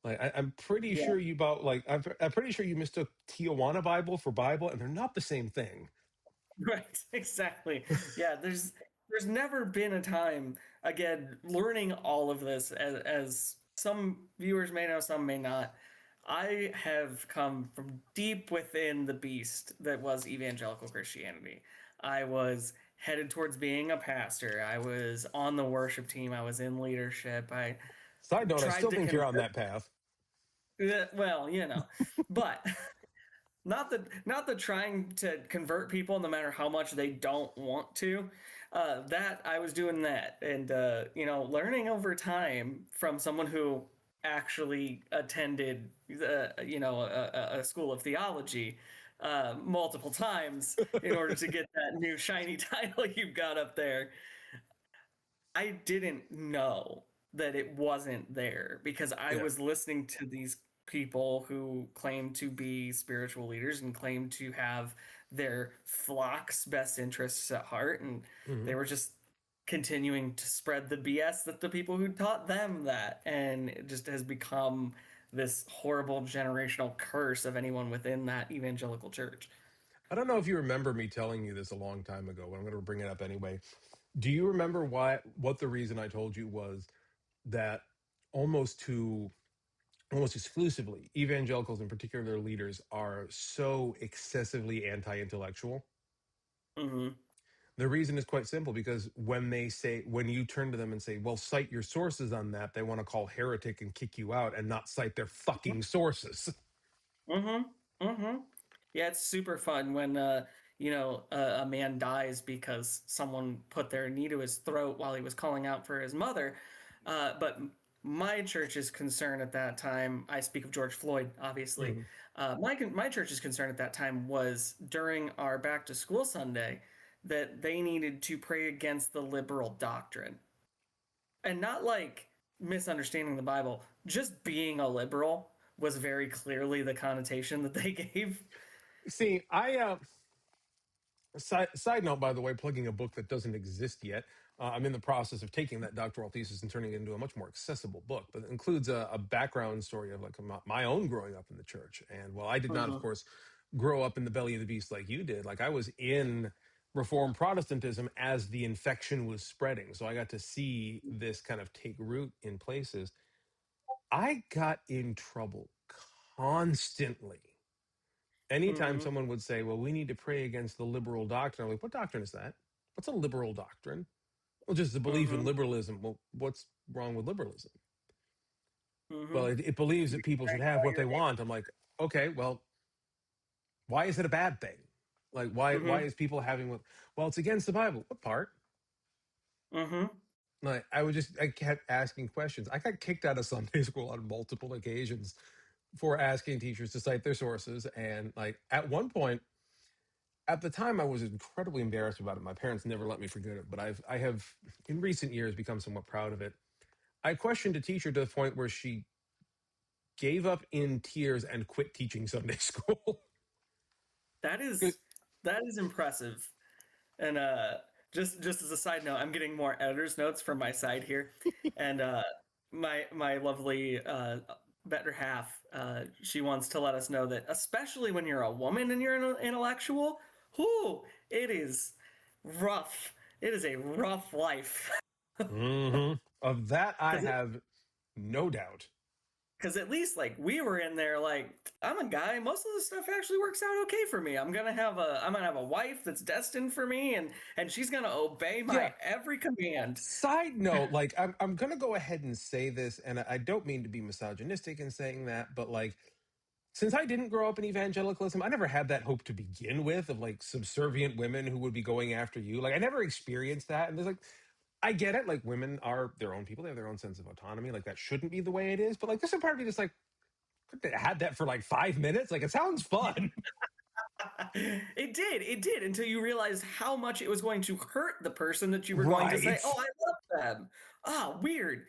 Like I'm pretty Yeah. sure you bought like I'm pretty sure you mistook Tijuana Bible for Bible, and they're not the same thing. Right, exactly. Yeah, there's never been a time, again, learning all of this as some viewers may know, some may not. I have come from deep within the beast that was evangelical Christianity. I was headed towards being a pastor. I was on the worship team. I was in leadership. I Side note: I tried still to think you're convert. on that path. Well, but not the trying to convert people no matter how much they don't want to. That I was doing that, and learning over time from someone who actually attended a school of theology multiple times in order to get that new shiny title you've got up there. I didn't know that it wasn't there because I Yeah, was listening to these people who claim to be spiritual leaders and claim to have their flock's best interests at heart, and hmm they were just continuing to spread the BS that the people who taught them that, and it just has become this horrible generational curse of anyone within that evangelical church. I don't know if you remember me telling you this a long time ago, but I'm going to bring it up anyway. Do you remember what the reason I told you was that almost to almost exclusively evangelicals, in particular their leaders, are so excessively anti-intellectual? Hmm. The reason is quite simple because when you turn to them and say, well, cite your sources on that, they want to call heretic and kick you out and not cite their fucking sources. Mm-hmm. Mm-hmm. Yeah, it's super fun when a man dies because someone put their knee to his throat while he was calling out for his mother. But my church's concern at that time, I speak of George Floyd, obviously. Mhm. My church's concern at that time was during our back to school Sunday that they needed to pray against the liberal doctrine, and not like misunderstanding the Bible, just being a liberal was very clearly the connotation that they gave. See, side note, by the way, plugging a book that doesn't exist yet. I'm in the process of taking that doctoral thesis and turning it into a much more accessible book, but it includes a background story of like my own growing up in the church. And while I did not, of Mhm. course, grow up in the belly of the beast like you did, like I was in Reformed Protestantism as the infection was spreading. So I got to see this kind of take root in places. I got in trouble constantly. Anytime Mm-hmm. someone would say, well, we need to pray against the liberal doctrine, I'm like, what doctrine is that? What's a liberal doctrine? Well, just the belief in Mm-hmm. liberalism. Well, what's wrong with liberalism? Mm-hmm. Well, it believes that people should have what they want. I'm like, okay, well, why is it a bad thing? Like, why Mm-hmm. is people having what? Well, it's against the Bible. What part? Mm-hmm. Like, I kept asking questions. I got kicked out of Sunday school on multiple occasions for asking teachers to cite their sources. And like at one point, at the time, I was incredibly embarrassed about it. My parents never let me forget it, but I have in recent years become somewhat proud of it. I questioned a teacher to the point where she gave up in tears and quit teaching Sunday school. That is impressive. And just as a side note, I'm getting more editor's notes from my side here, and my lovely better half, she wants to let us know that especially when you're a woman and you're an intellectual, whoo, it is rough. It is a rough life. Of that, I Because have no doubt. at least like we were in there like I'm a guy, most of the stuff actually works out okay for me. I'm gonna have a wife that's destined for me, and she's gonna obey Yeah. my every command. Side note, like I'm gonna go ahead and say this, and I don't mean to be misogynistic in saying that, but like since I didn't grow up in evangelicalism, I never had that hope to begin with of like subservient women who would be going after you. Like I never experienced that. And there's like I get it, like women are their own people, they have their own sense of autonomy. Like that shouldn't be the way it is. But like this part of me just like could they had that for like 5 minutes. Like it sounds fun. It did until you realized how much it was going to hurt the person that you were going to say, Right. "Oh, I love them." Ah, weird.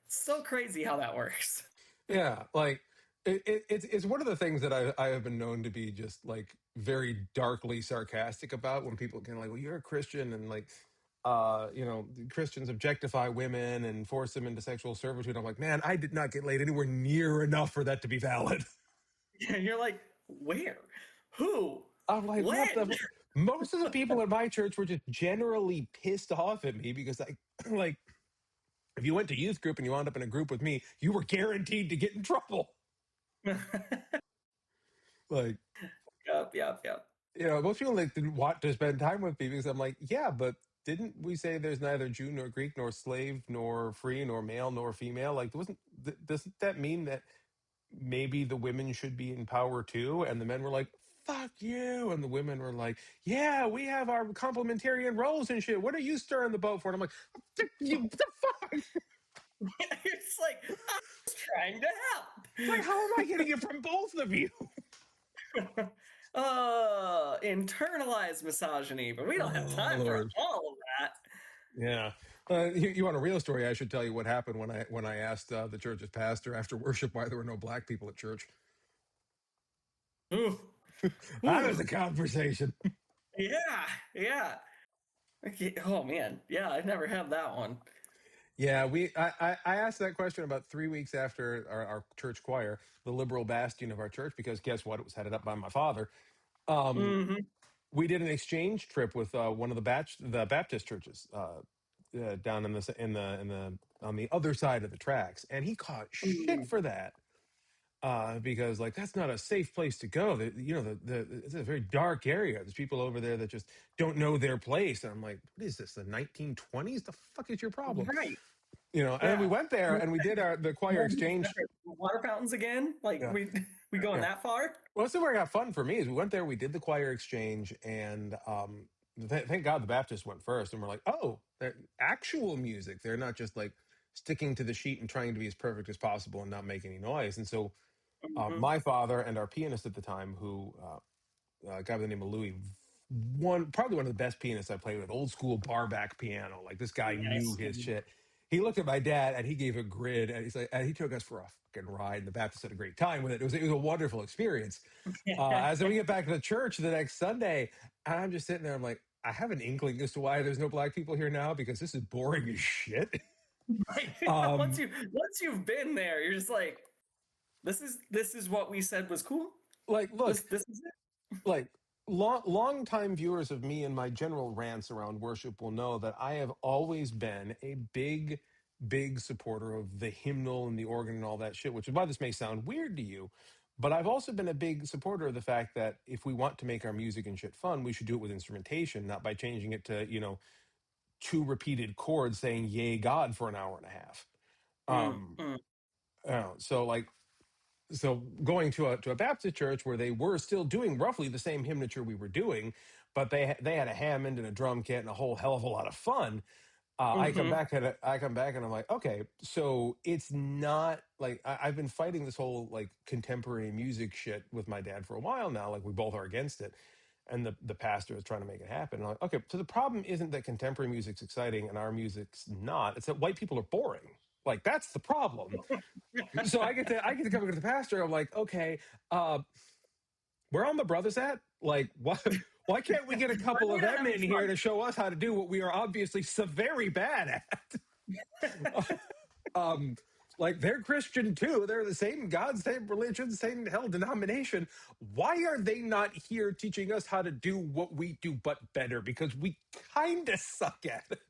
So crazy how that works. Yeah. Like it's one of the things that I have been known to be just like very darkly sarcastic about when people can like, well, you're a Christian and like Christians objectify women and force them into sexual servitude. I'm like, man, I did not get laid anywhere near enough for that to be valid. And you're like, "Where? Who? I'm like, what When?" the? Most of the people at my church were just generally pissed off at me because I like if you went to youth group and you wound up in a group with me, you were guaranteed to get in trouble. Like, Yep, yep, yep. most people like didn't want to spend time with me because I'm like, yeah, but didn't we say there's neither Jew nor Greek nor slave nor free nor male nor female? Like, doesn't that mean that maybe the women should be in power too? And the men were like, fuck you. And the women were like, yeah, we have our complementarian roles and shit. What are you stirring the boat for? And I'm like, what the fuck? It's like I was trying to It's like, how am I getting it from both of you? help. Internalized misogyny, but we don't have Oh, time for Lord. all of that. Yeah. You want a real story? I should tell you what happened when I asked the church's pastor after worship why there were no black people at church. Ooh, That was ooh, a conversation. yeah, yeah. Okay. Oh man, yeah, I've never had that one. Yeah, I asked that question about 3 weeks after our church choir, the liberal bastion of our church, because guess what? It was headed up by my father. Mm-hmm. We did an exchange trip with one of the Baptist churches down in the on the other side of the tracks, and he caught shit Ooh, for that because like that's not a safe place to go. It's a very dark area. There's people over there that just don't know their place, and I'm like, what is this? The 1920s? The fuck is your problem? right. And then we Yeah. went there and we did the choir exchange. Water fountains again? Like Yeah, we going yeah. that far? Well, that's where it got fun for me is we went there, we did the choir exchange, and thank God the Baptists went first, and we're like, oh, they're actual music. They're not just like sticking to the sheet and trying to be as perfect as possible and not make any noise. And so Mm-hmm. my father and our pianist at the time, who a guy by the name of Louis, probably one of the best pianists I played with, old school barback piano. Like this guy knew Nice. his shit. He looked at my dad and he gave a grid and he's like, and he took us for a fucking ride. And the Baptist had a great time with it. It was a wonderful experience. As we get back to the church the next Sunday, and I'm just sitting there, I'm like, I have an inkling as to why there's no black people here now because this is boring as shit. Right. once um, you've been there, you're just like, this is what we said was cool. like, look, This is it. like long time viewers of me and my general rants around worship will know that I have always been a big supporter of the hymnal and the organ and all that shit, which is why this may sound weird to you, But I've also been a big supporter of the fact that if we want to make our music and shit fun, we should do it with instrumentation, not by changing it to, two repeated chords saying "Yay God" for an hour and a half. Mm, Um, mm, so like, so going to a Baptist church where they were still doing roughly the same hymnature we were doing, but they had a Hammond and a drum kit and a whole hell of a lot of fun. mhm. I come back and I'm like, okay, so it's not like I've been fighting this whole like contemporary music shit with my dad for a while now. Like we both are against it, and the pastor is trying to make it happen. And I'm like, okay, so the problem isn't that contemporary music's exciting and our music's not. It's that white people are boring. Like that's the problem. So I get to come to the pastor. I'm like, okay, uh, where are my brothers at? Like, why can't we get a Why are couple we of not them having in here to show us how to do what we are obviously so very bad at? fun? um, like they're Christian too. They're the same God, same religion, same hell denomination. Why are they not here teaching us how to do what we do but better? Because we kind of suck at it.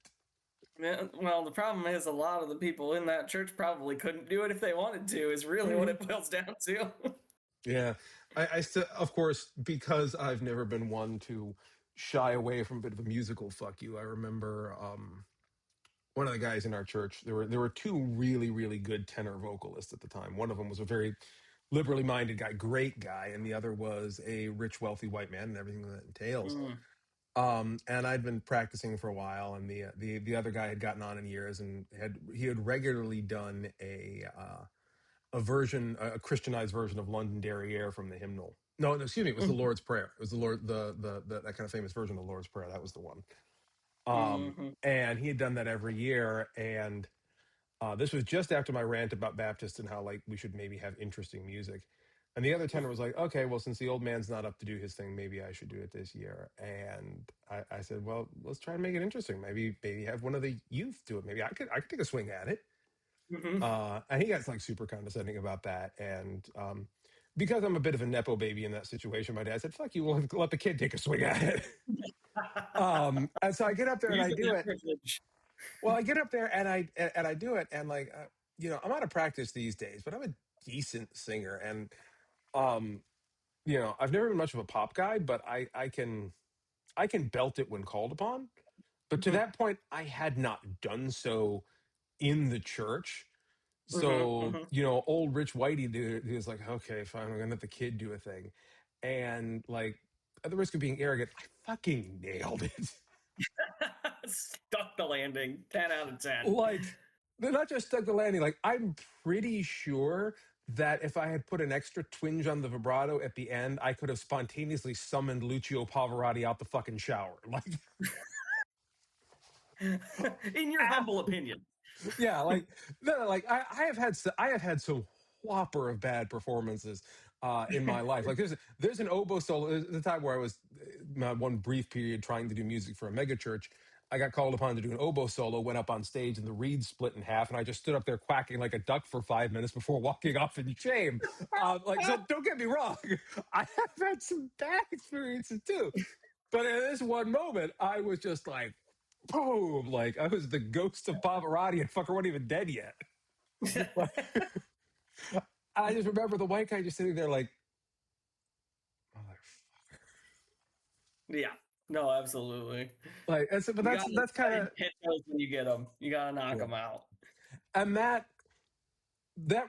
Yeah, well, the problem is a lot of the people in that church probably couldn't do it if they wanted to, is really what it boils down to. Yeah, I still, of course, because I've never been one to shy away from a bit of a musical fuck you. I remember one of the guys in our church. There were two really good tenor vocalists at the time. One of them was a very liberally minded guy, great guy, and the other was a rich, wealthy white man, and everything that entails. Mm, And I'd been practicing for a while, and the other guy had gotten on in years, and he had regularly done a Christianized version of Londonderry Air from the hymnal. No, excuse me, it was the mhm, Lord's Prayer. It was the Lord, the that kind of famous version of the Lord's Prayer. That was the one. mhm, And he had done that every year, and this was just after my rant about Baptists and how like we should maybe have interesting music. And the other tenor was like, okay, well, since the old man's not up to do his thing, maybe I should do it this year. And I said, well, let's try and make it interesting. Maybe have one of the youth do it. Maybe I could take a swing at it. mhm. And he got like super condescending about that. And because I'm a bit of a nepo baby in that situation, my dad said, fuck you, let the kid take a swing at it. And so I get up there and I Using do that it. privilege. Well, I get up there and I do it, and like I'm out of practice these days, but I'm a decent singer, and um, I've never been much of a pop guy, but I can belt it when called upon. But to Mhm, that point, I had not done so in the church. mhm, So mhm. old rich whitey dude, he was like, okay, fine, I'm gonna let the kid do a thing, and like at the risk of being arrogant, I fucking nailed it. Stuck the landing. 10 out of 10. Like they're not just stuck the landing. Like I'm pretty sure that if I had put an extra twinge on the vibrato at the end, I could have spontaneously summoned Lucio Pavarotti out the fucking shower. Like, In your humble opinion. yeah, like no, like I have had some whopper of bad performances in my life. Like there's an oboe solo. There's the time where I was my one brief period trying to do music for a mega church. I got called upon to do an oboe solo. Went up on stage and the reed split in half, and I just stood up there quacking like a duck for 5 minutes before walking off in shame. Like so, don't get me wrong. I have had some bad experiences too, but in this one moment, I was just like boom, like I was the ghost of Pavarotti and fucker wasn't even dead yet. Like, I just remember the white guy just sitting there like, motherfucker. Yeah. No, absolutely. Like, but You that's kind gotta of hit those when you get them. You gotta knock yeah. them out. And that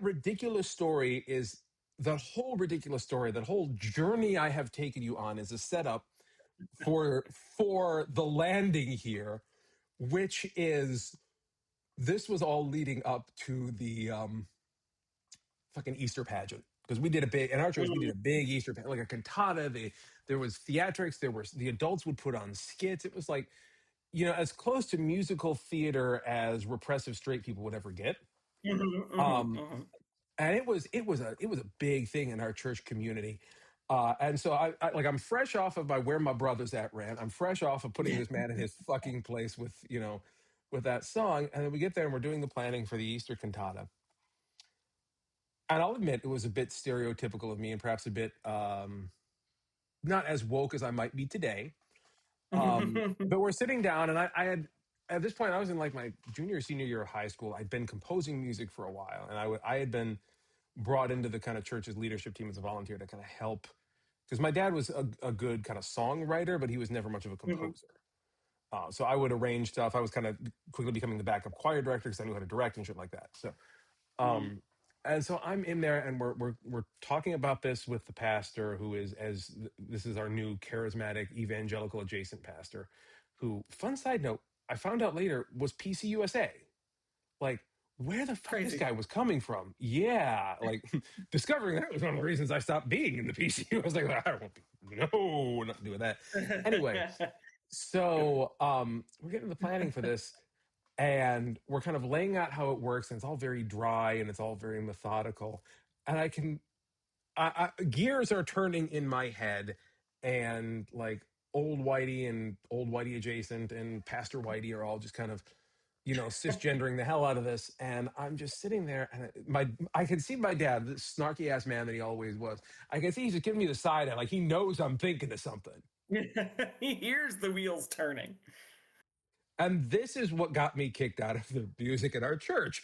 ridiculous story is the whole ridiculous story. That whole journey I have taken you on is a setup for the landing here, which is this was all leading up to the fucking Easter pageant because we did a big in our church we did Mm, a big Easter like a cantata. There was theatrics. There were the adults would put on skits. It was like as close to musical theater as repressive straight people would ever get. mhm, mhm, Um, mhm. and it was a big thing in our church community. And so I'm fresh off of my where my brother's at rant. I'm fresh off of putting this man in his fucking place with that song. And then we get there and we're doing the planning for the Easter cantata. And I'll admit it was a bit stereotypical of me and perhaps a bit not as woke as I might be today. But we're sitting down, and I had at this point I was in like my junior or senior year of high school. I'd been composing music for a while, and I had been brought into the kind of church's leadership team as a volunteer to kind of help, because my dad was a good kind of songwriter, but he was never much of a Hmm. composer. So I would arrange stuff. I was kind of quickly becoming the backup choir director because I knew how to direct and shit like that. So, Hmm. and so I'm in there, and we're talking about this with the pastor, who is this is our new charismatic evangelical adjacent pastor, who, fun side note, I found out later was PCUSA. Like, where the fuck this Crazy. guy was coming from? Yeah, like discovering that was one of the reasons I stopped being in the PCU. I was like, I don't want to be, no, we're not doing that. Anyway, so we're getting the planning for this, and we're kind of laying out how it works, and it's all very dry and it's all very methodical. And gears are turning in my head, and like old Whitey and old Whitey adjacent and Pastor Whitey are all just kind of, cisgendering the hell out of this. And I'm just sitting there, and I can see my dad, the snarky ass man that he always was. I can see he's just giving me the side eye, like he knows I'm thinking of something. He hears the wheels turning. And this is what got me kicked out of the music at our church.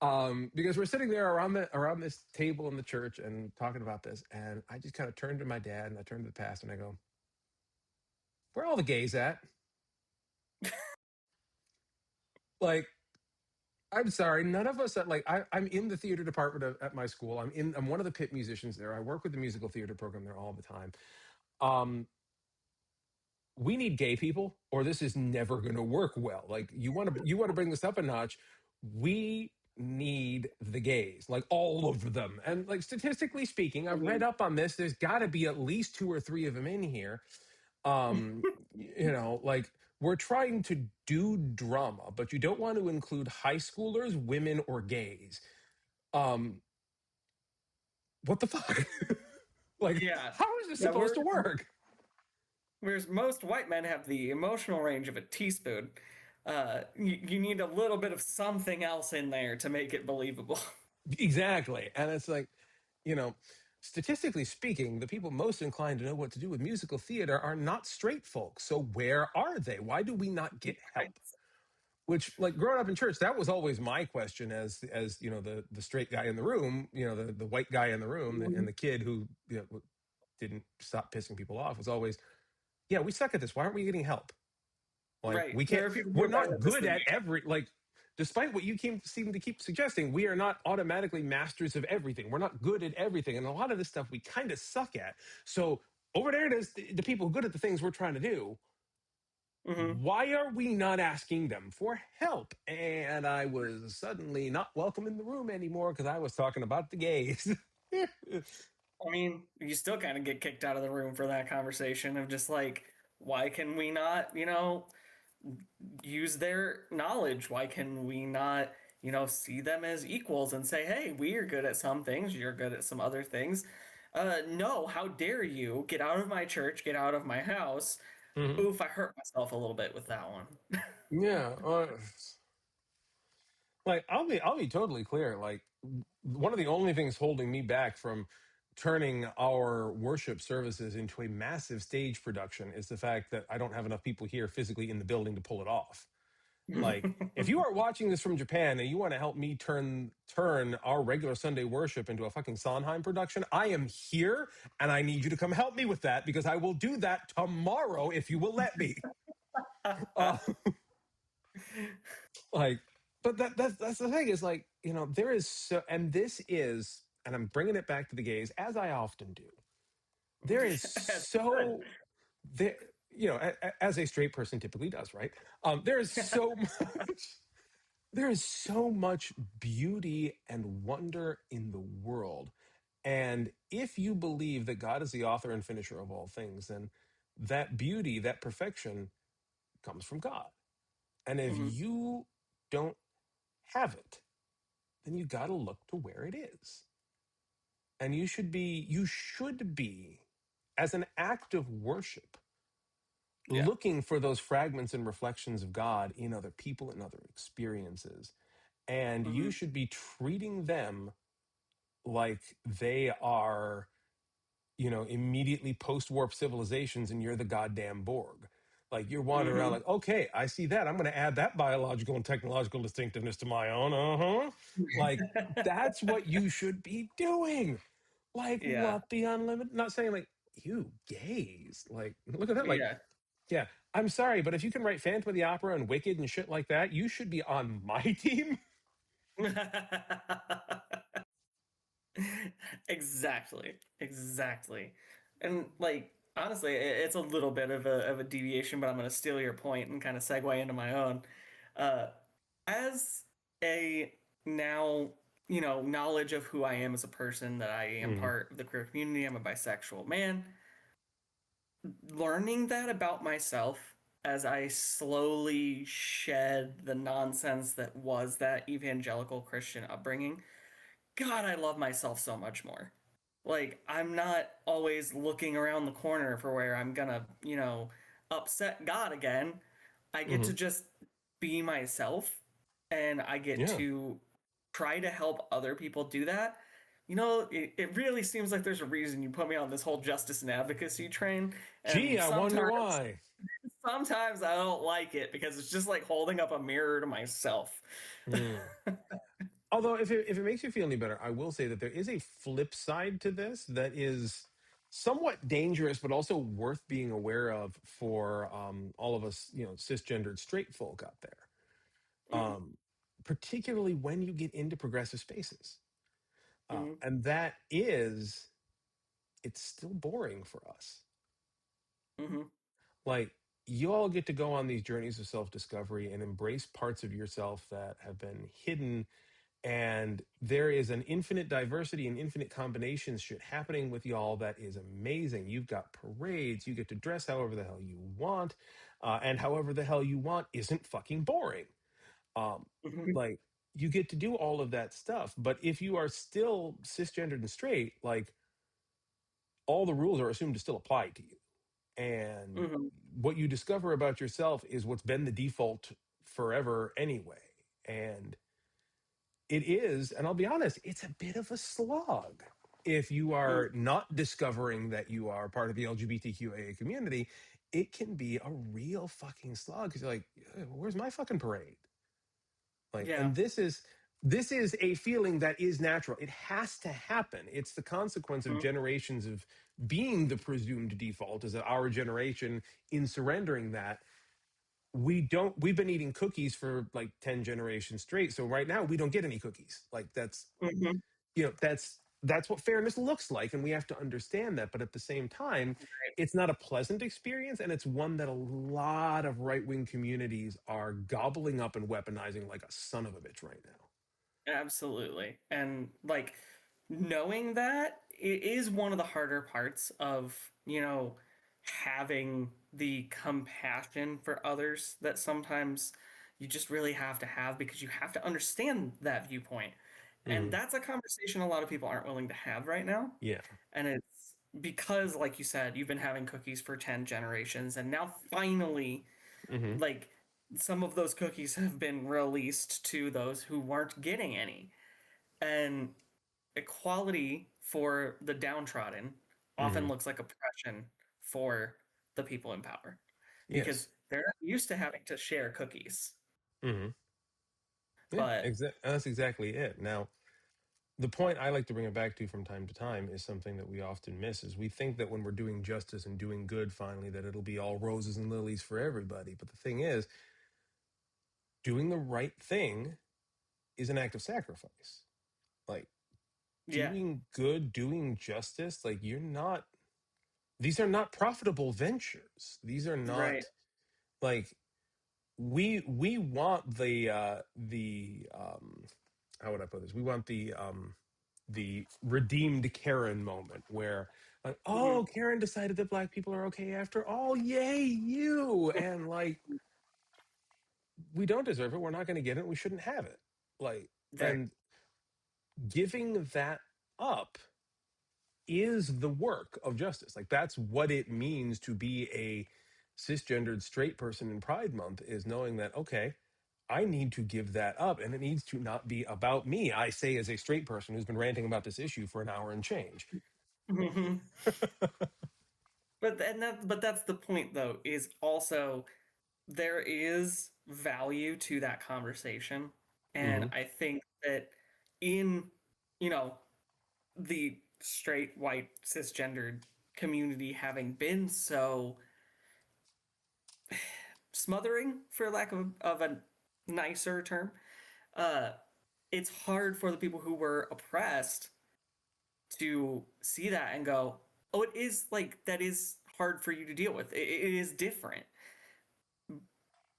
Because we're sitting there around this table in the church and talking about this, and I just kind of turned to my dad and I turned to the pastor and I go, "Where are all the gays at?" Like, I'm sorry, none of us I'm in the theater department at my school. I'm one of the pit musicians there. I work with the musical theater program there all the time. Um, we need gay people, or this is never going to work well. Like, you want to bring this up a notch. We need the gays, like all of them. And like, statistically speaking, I've read Mhm. up on this. There's got to be at least two or three of them in here. Like, we're trying to do drama, but you don't want to include high schoolers, women, or gays. Um, what the fuck? Like, Yeah. how is this Yeah, supposed to work? whereas most white men have the emotional range of a teaspoon. You need a little bit of something else in there to make it believable. Exactly. And it's like, you know, statistically speaking, the people most inclined to know what to do with musical theater are not straight folks. So where are they? Why do we not get Right. help? Which, like, growing up in church, that was always my question as the straight guy in the room, the white guy in the room, and Mhm. the kid who didn't stop pissing people off, was always, yeah, we suck at this. Why aren't we getting help? Like, Right. we There can't, are people who we're are better not at this good than at like, despite what you seem to keep suggesting, we are not automatically masters of everything. We're not good at everything. And a lot of this stuff we kind of suck at. So over there, there's the people good at the things we're trying to do. you. Hmm. Why are we not asking them for help? And I was suddenly not welcome in the room anymore because I was talking about the gays. I mean, you still kind of get kicked out of the room for that conversation of just like, why can we not, use their knowledge? Why can we not, see them as equals and say, hey, we are good at some things, you're good at some other things. No, how dare you get out of my church, get out of my house. Mhm. Oof, I hurt myself a little bit with that one. Yeah. Like, I'll be totally clear. Like, one of the only things holding me back from turning our worship services into a massive stage production is the fact that I don't have enough people here physically in the building to pull it off. Like, if you are watching this from Japan and you want to help me turn our regular Sunday worship into a fucking Sondheim production, I am here, and I need you to come help me with that, because I will do that tomorrow if you will let me. Uh, like, but that's the thing, is like, there is so, and this is, and I'm bringing it back to the gays, as I often do. There is As you should. so there, as a straight person typically does, right? There is so much. There is so much beauty and wonder in the world. And if you believe that God is the author and finisher of all things, then that beauty, that perfection, comes from God. And if Hmm. you don't have it, then you got to look to where it is. And you should be, as an act of worship, Yeah. looking for those fragments and reflections of God in other people and other experiences. And you Hmm. should be treating them like they are, immediately post warp civilizations, and you're the goddamn Borg. Like you're wandering around Mm-hmm. like, okay, I see that. I'm going to add that biological and technological distinctiveness to my own. Uh-huh. Like that's what you should be doing. Like Yeah. what the unlimited, not saying like you gays. Like look at that. Like, Yeah. yeah, I'm sorry, but if you can write Phantom of the Opera and Wicked and shit like that, you should be on my team. Exactly. Exactly. And like honestly, it's a little bit of a deviation, but I'm going to steal your point and kind of segue into my own. Uh, as a now, knowledge of who I am as a person, that I am Mm, part of the queer community, I'm a bisexual man. Learning that about myself as I slowly shed the nonsense that was that evangelical Christian upbringing, God, I love myself so much more. Like, I'm not always looking around the corner for where I'm gonna, upset God again. I get to hmm. just be myself, and I get Yeah. to try to help other people do that. It really seems like there's a reason you put me on this whole justice and advocacy train, Gee, and I wonder sometimes, why. sometimes I don't like it because it's just like holding up a mirror to myself. Hmm. Although, if it makes you feel any better, I will say that there is a flip side to this that is somewhat dangerous, but also worth being aware of for all of us, cisgendered straight folk out there. Mm-hmm, Um, Particularly when you get into progressive spaces, mm-hmm, and that is, it's still boring for us. mm-hmm, Like you all get to go on these journeys of self discovery and embrace parts of yourself that have been hidden, and there is an infinite diversity and infinite combinations shit happening with y'all that is amazing. You've got parades, you get to dress however the hell you want, and however the hell you want isn't fucking boring. um mm-hmm. like you get to do all of that stuff, but if you are still cisgendered and straight, like all the rules are assumed to still apply to you, and Mm-hmm. what you discover about yourself is what's been the default forever anyway. And it is, and I'll be honest, it's a bit of a slog. If you are not discovering that you are part of the LGBTQIA community, it can be a real fucking slog because you're like, where's my fucking parade? Like, Yeah. and this is a feeling that is natural. It has to happen. It's the consequence of Mhm. generations of being the presumed default, is that our generation, in surrendering that, we've been eating cookies for like 10 generations straight. So right now we don't get any cookies. Like Mhm. that's what fairness looks like, and we have to understand that. But at the same time, it's not a pleasant experience, and it's one that a lot of right-wing communities are gobbling up and weaponizing like a son of a bitch right now. Absolutely. And like knowing that it is one of the harder parts of, having the compassion for others that sometimes you just really have to have because you have to understand that viewpoint. And Hmm. that's a conversation a lot of people aren't willing to have right now. Yeah. And it's because, like you said, you've been having cookies for 10 generations, and now finally, Hmm. like, some of those cookies have been released to those who weren't getting any. And equality for the downtrodden often Hmm. looks like oppression for the people in power because Yes. they're not used to having to share cookies. Hmm. Yeah. But That's exactly it. Now, the point I like to bring it back to from time to time is something that we often miss, is we think that when we're doing justice and doing good finally, that it'll be all roses and lilies for everybody. But the thing is, doing the right thing is an act of sacrifice. Like yeah, doing good, doing justice, like these are not profitable ventures. These are right. not like we want the how would I put this? We want the redeemed Karen moment where like, Hmm. oh, Karen decided that black people are okay after all. Yay, you. And like we don't deserve it. We're not going to get it. We shouldn't have it. Like, Right. and giving that up is the work of justice. Like that's what it means to be a cisgendered straight person in Pride Month, is knowing that, okay, I need to give that up, and it needs to not be about me. I say as a straight person who's been ranting about this issue for an hour and change. Hmm. but that's the point though, is also there is value to that conversation. And Hmm. I think that in, you know, the straight, white, cisgendered community having been so smothering, for lack of a nicer term, uh, it's hard for the people who were oppressed to see that and go, oh, it is like that is hard for you to deal with. It is different.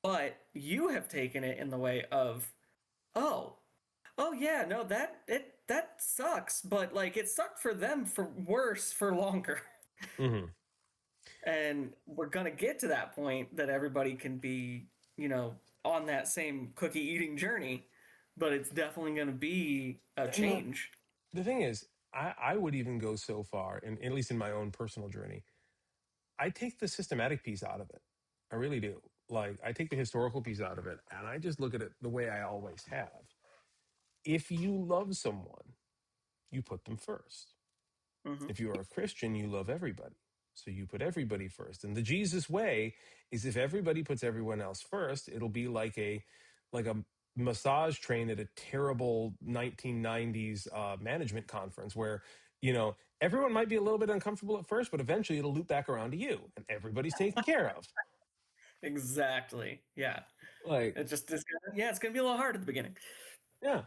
But you have taken it in the way of, oh, oh yeah, no, that sucks, but like it sucked for them for worse for longer. Hmm. And we're gonna get to that point that everybody can be, on that same cookie eating journey, but it's definitely gonna be a And change. the thing is, I would even go so far, and at least in my own personal journey, I take the systematic piece out of it. I really do. Like, I take the historical piece out of it, and I just look at it the way I always have. If you love someone, you put them first. Mm-hmm. If you are a Christian, you love everybody. So you put everybody first. And the Jesus way is if everybody puts everyone else first, it'll be like a massage train at a terrible 1990s management conference where, everyone might be a little bit uncomfortable at first, but eventually it'll loop back around to you and everybody's taken care of. Exactly. Yeah. Like, It's gonna be a little hard at the beginning. yeah.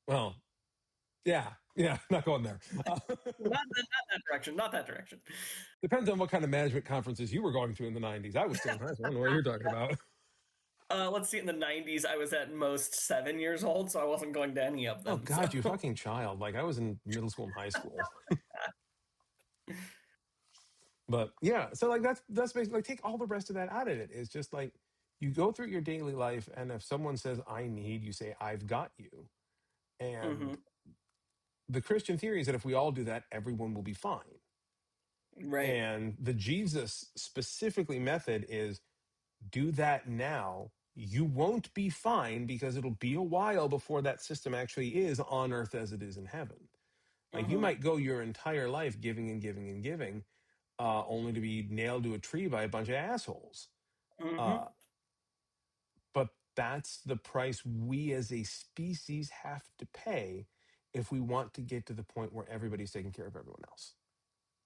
Well, yeah. Yeah. Not going there. Not that direction. Not that direction. Depends on what kind of management conferences you were going to in the 90s. I was still in high school. I don't know what you're talking about. Let's see. In the '90s, I was at most 7 years old, so I wasn't going to any of Oh them. So, God, you fucking child. Like I was in middle school and high school. But yeah, so like that's basically like take all the rest of that out of it. It's just like you go through your daily life and if someone says I need, you say I've got you. hmm And the Christian theory is that if we all do that, everyone will be fine. right. And the Jesus specifically method is do that now. You won't be fine because it'll be a while before that system actually is on earth as it is in heaven. Like you hmm might go your entire life giving and giving and giving, only to be nailed to a tree by a bunch of assholes. hmm Uh, but that's the price we as a species have to pay if we want to get to the point where everybody's taking care of everyone else.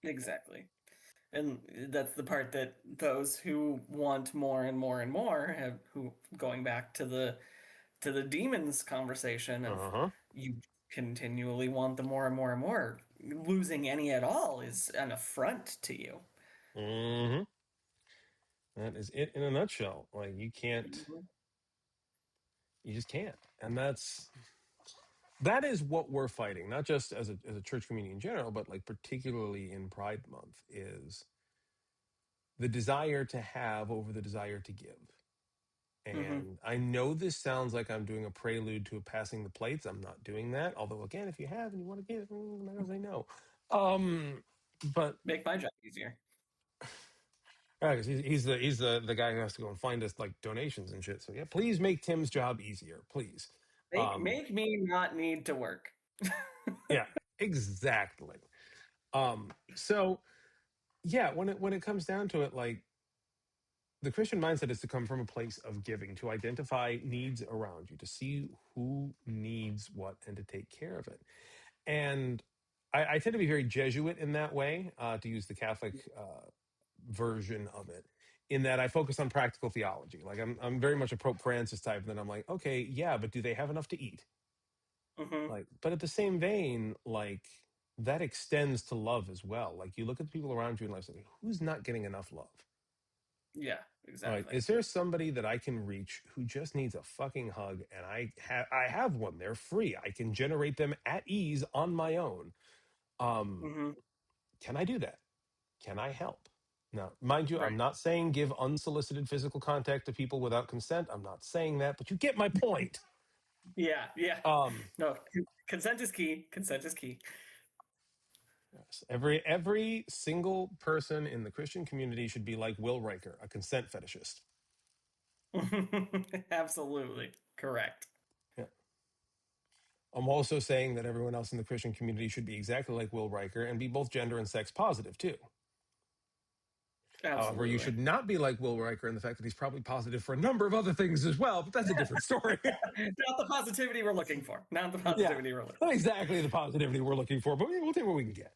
Exactly. And that's the part that those who want more and more and more have who going back to the demons conversation of Uh huh. you continually want the more and more and more. Losing any at all is an affront to you. Hmm. That is it in a nutshell. Like Mhm. you just can't, and that is what we're fighting, not just as a church community in general, but like particularly in Pride Month is the desire to have over the desire to give. Mhm. And I know this sounds like I'm doing a prelude to passing the plates. I'm not doing that. Although, again, if you have and you want to give, I'm not gonna say no. Um, but Make my job easier. 'cause he's the guy who has to go and find us like donations and shit. So yeah, please make Tim's job easier, please. Make me not need to work. Yeah, exactly. So yeah, when it comes down to it, like the Christian mindset is to come from a place of giving, to identify needs around you, to see who needs what, and to take care of it. And I tend to be very Jesuit in that way, to use the Catholic version of it, in that I focus on practical theology. Like I'm very much a Pope Francis type, and then I'm like, okay, yeah, but do they have enough to eat? hmm Like, but at the same vein, like that extends to love as well. Like you look at the people around you in life, like, who's not getting enough love? Yeah, Like, exactly. is there somebody that I can reach who just needs a fucking hug? And I have one. They're free. I can generate them at ease on my own. Um, hmm can I do that? Can I help? Now, mind you, I'm Right. not saying give unsolicited physical contact to people without consent. I'm not saying that, but you get my point. Yeah, yeah. Um, No, consent is key. Consent is key. yes, every single person in the Christian community should be like Will Riker, a consent fetishist. Absolutely correct. Yeah. I'm also saying that everyone else in the Christian community should be exactly like Will Riker and be both gender and sex positive too. However, you Absolutely. should not be like Will Riker in the fact that he's probably positive for a number of other things as well, but that's a different story. Not the positivity we're looking for. Not the Yeah, positivity we're looking not exactly the positivity we're looking for, but we'll take what we can get.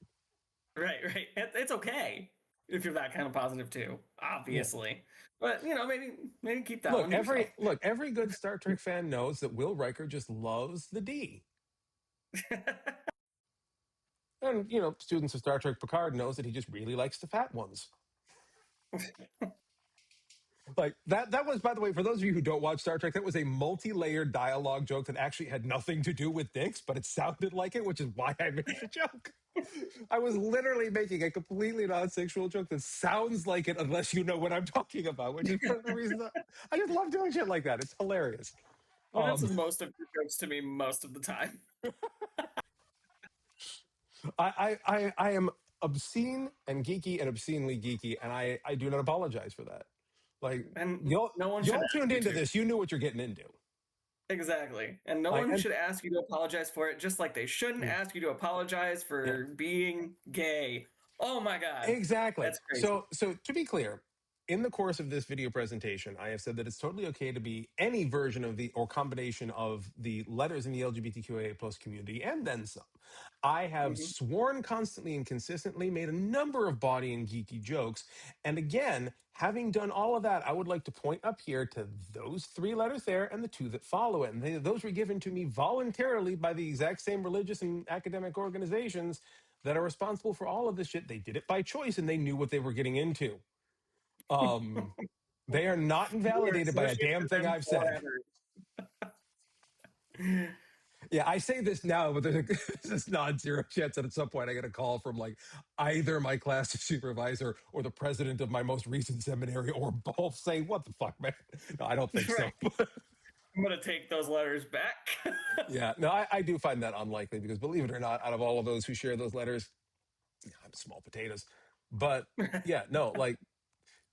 for. Right, right. It's okay if you're that kind of positive too, Yeah. obviously. But maybe keep that one to yourself. Every good Star Trek fan knows that Will Riker just loves the D. And students of Star Trek Picard knows that he just really likes the fat ones. Like that was, by the way, for those of you who don't watch Star Trek, that was a multi-layered dialogue joke that actually had nothing to do with dicks, but it sounded like it, which is why I made the joke. I was literally making a completely non-sexual joke that sounds like it unless you know what I'm talking about, which is one of the reasons I just love doing shit like that. It's hilarious. That's most of your jokes to me most of the time. I am obscene and geeky and obscenely geeky, and I do not apologize for that. Like, And y'all no one should ask tuned you into to. this, you knew what you're getting into. Exactly. And no Like, one should ask you to apologize for it, just like they shouldn't ask you to apologize for being gay. Oh my God. exactly. That's crazy. So to be clear, in the course of this video presentation, I have said that it's totally okay to be any version of the or combination of the letters in the LGBTQIA plus community and then some. I have sworn constantly and consistently, made a number of bawdy and geeky jokes. And again, having done all of that, I would like to point up here to those 3 letters there and the 2 that follow it. And those were given to me voluntarily by the exact same religious and academic organizations that are responsible for all of this shit. They did it by choice and they knew what they were getting into. They are not invalidated by a damn thing I've said. Yeah, I say this now, but there's this non-zero chance that at some point I get a call from like either my class supervisor or the president of my most recent seminary, or both saying, "What the fuck, man?" No, I don't think Right. so. I'm gonna take those letters back. Yeah, no, I do find that unlikely because, believe it or not, out of all of those who share those letters, I'm small potatoes. But yeah, no, like,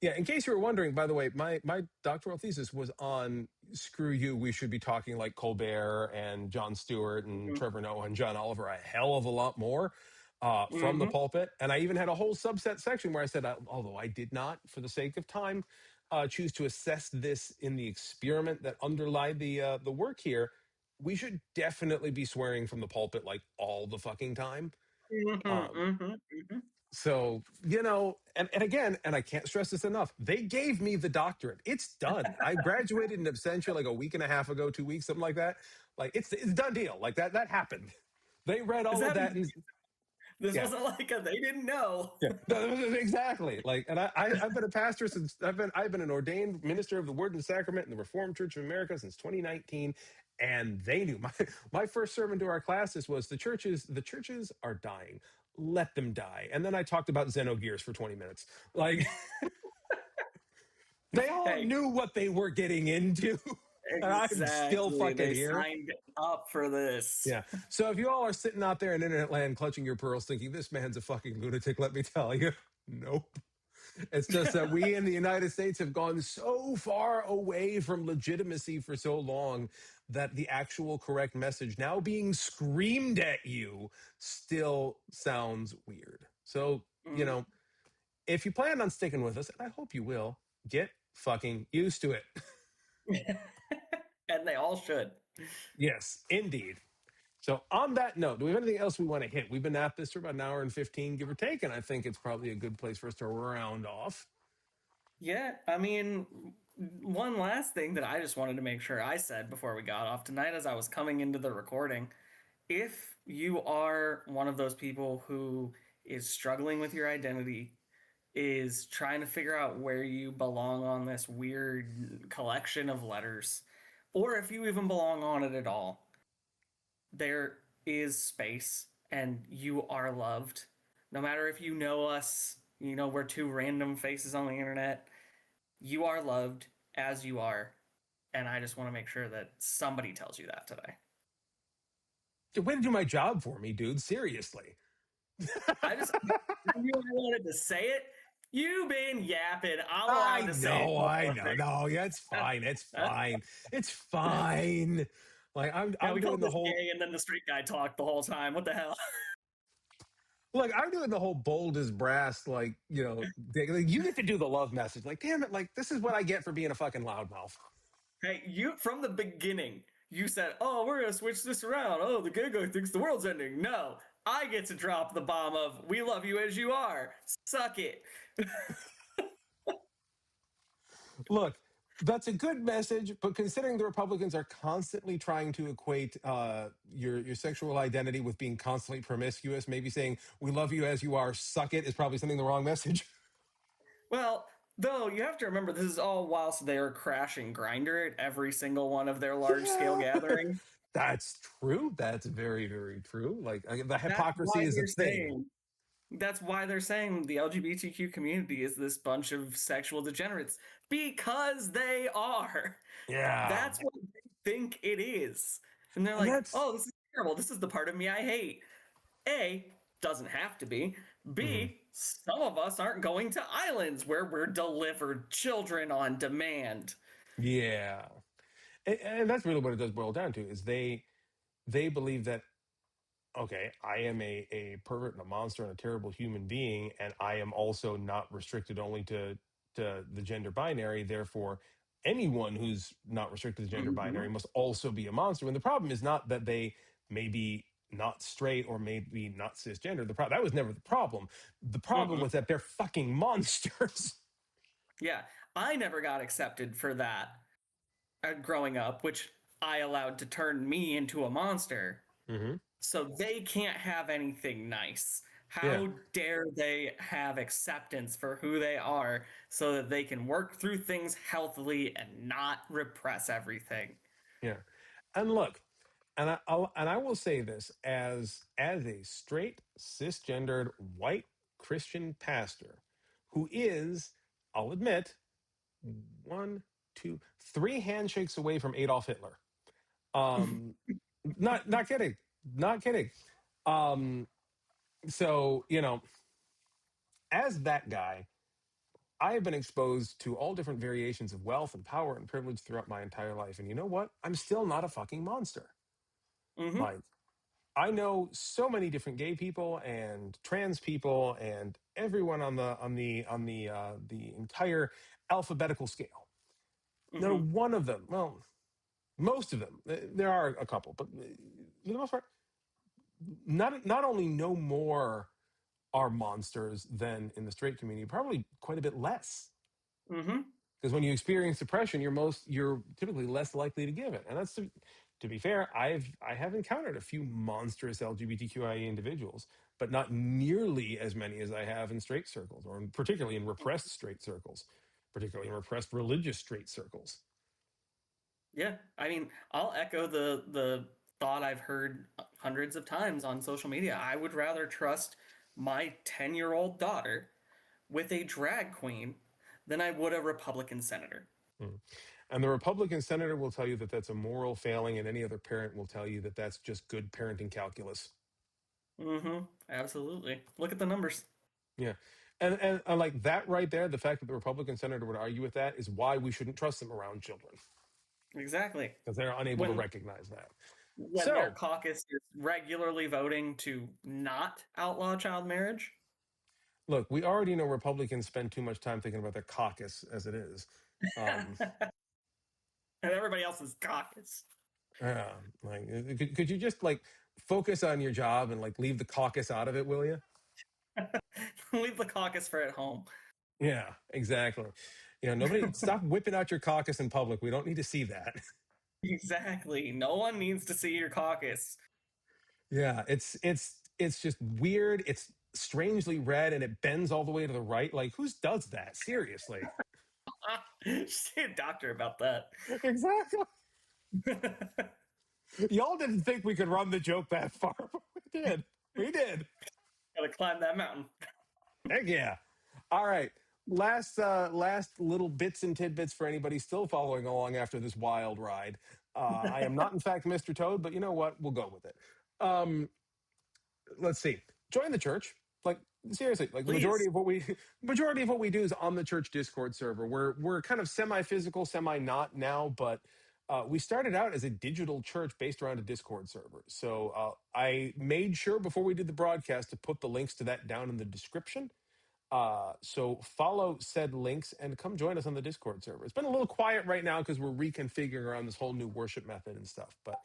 yeah, in case you were wondering, by the way, my doctoral thesis was on screw you, we should be talking like Colbert and Jon Stewart and Trevor Noah and John Oliver a hell of a lot more from the pulpit. And I even had a whole subset section where I said, although I did not, for the sake of time, choose to assess this in the experiment that underlied the work here, we should definitely be swearing from the pulpit like all the fucking time. So, and again, and I can't stress this enough, they gave me the doctorate. It's done. I graduated in absentia like a week and a half ago, 2 weeks, something like that. Like it's a done deal. Like that happened. They read all of that. And this wasn't like they didn't know. Yeah, exactly. Like, and I've been a pastor since I've been an ordained minister of the Word and Sacrament in the Reformed Church of America since 2019. And they knew my first sermon to our classes was the churches are dying. Let them die. And then I talked about Xenogears for 20 minutes. Like they all knew what they were getting into. And I'm still fucking here. Signed up for this. Yeah. So if you all are sitting out there in internet land clutching your pearls thinking this man's a fucking lunatic, let me tell you, nope. It's just that we in the United States have gone so far away from legitimacy for so long that the actual correct message now being screamed at you still sounds weird. So, if you plan on sticking with us, and I hope you will, get fucking used to it. And they all should. Yes, indeed. So on that note, do we have anything else we want to hit? We've been at this for about an hour and 15, give or take, and I think it's probably a good place for us to round off. Yeah, I mean, one last thing that I just wanted to make sure I said before we got off tonight as I was coming into the recording. If you are one of those people who is struggling with your identity, is trying to figure out where you belong on this weird collection of letters, or if you even belong on it at all, there is space and you are loved. No matter if you know us, we're 2 random faces on the internet, you are loved as you are. And I just want to make sure that somebody tells you that today. Way to do my job for me, dude. Seriously. I wanted to say it. You've been yapping. I know. No, yeah, it's fine. It's fine. It's fine. Like I'm doing the whole gay, and then the street guy talked the whole time. What the hell? Look, I'm doing the whole bold as brass, like, you get to do the love message. Like, damn it, like, this is what I get for being a fucking loudmouth. Hey, you from the beginning, you said, "Oh, we're gonna switch this around. Oh, the gay guy thinks the world's ending." No, I get to drop the bomb of "We love you as you are. Suck it." Look, that's a good message, but considering the Republicans are constantly trying to equate your sexual identity with being constantly promiscuous, maybe saying "We love you as you are, suck it" is probably sending the wrong message. Well, though you have to remember, this is all whilst they are crashing Grinder at every single one of their large scale Yeah, gatherings. that's true. That's very, very true. Like the That's hypocrisy why is a they're thing. saying that's why they're saying the LGBTQ community is this bunch of sexual degenerates because they are. Yeah, That's what they think it is. And they're and like, that's "Oh, this is terrible. This is the part of me I hate." A, doesn't have to be. mhm. B, some of us aren't going to islands where we're delivered children on demand. Yeah, and that's really what it does boil down to is they believe that okay, I am a pervert and a monster and a terrible human being, and I am also not restricted only to the gender binary. Therefore, anyone who's not restricted to the gender Mm-hmm. binary must also be a monster. And the problem is not that they may be not straight or maybe not cisgender. That was never the problem. The problem Mm-mm. was that they're fucking monsters. Yeah, I never got accepted for that growing up, which I allowed to turn me into a monster. Hmm. So they can't have anything nice. Yeah, How dare they have acceptance for who they are so that they can work through things healthily and not repress everything? yeah. And look, and I will say this as a straight cisgendered white Christian pastor who is, I'll admit, one, two, three handshakes away from Adolf Hitler. Um, not kidding, not kidding. Um, so as that guy, I have been exposed to all different variations of wealth and power and privilege throughout my entire life, and you know what? I'm still not a fucking monster. Mm-hmm. Like I know so many different gay people and trans people and everyone on the entire alphabetical scale. No Mm-hmm. one of them, well, most of them, there are a couple, but for the most part, not only no more are monsters than in the straight community, probably quite a bit less. Mm-hmm. Because when you experience depression, you're typically less likely to give it, and that's to be fair. I have encountered a few monstrous LGBTQIA individuals, but not nearly as many as I have in straight circles, or particularly in repressed straight circles, particularly in repressed religious straight circles. Yeah, I mean, I'll echo the thought I've heard hundreds of times on social media. I would rather trust my 10-year-old daughter with a drag queen than I would a Republican senator. Mm. And the Republican senator will tell you that that's a moral failing, and any other parent will tell you that that's just good parenting calculus. Mm-hmm. Absolutely. Look at the numbers. Yeah. And like that right there, the fact that the Republican senator would argue with that is why we shouldn't trust them around children Exactly. because they're unable to When recognize that. when their So, caucus is regularly voting to not outlaw child marriage. look, we already know Republicans spend too much time thinking about their caucus as it is. Um, And everybody else's caucus. yeah, like, could you just like focus on your job and like leave the caucus out of it, will you? Leave the caucus for at home. Yeah, exactly. Nobody stop whipping out your caucus in public. We don't need to see that. Exactly. No one needs to see your caucus. Yeah, it's just weird. It's strangely red and it bends all the way to the right. Like, who does that? Seriously. See a doctor about that. Exactly. Y'all didn't think we could run the joke that far, but we did. We did. Gotta climb that mountain. Heck yeah. All right. Last little bits and tidbits for anybody still following along after this wild ride. I am not, in fact, Mr. Toad, but you know what? We'll go with it. Um, let's see. Join the church. Like seriously, like the majority Please. of what we majority of what we do is on the church Discord server. We're kind of semi-physical, semi not now, but we started out as a digital church based around a Discord server. So I made sure before we did the broadcast to put the links to that down in the description. So follow said links and come join us on the Discord server. It's been a little quiet right now because we're reconfiguring around this whole new worship method and stuff, but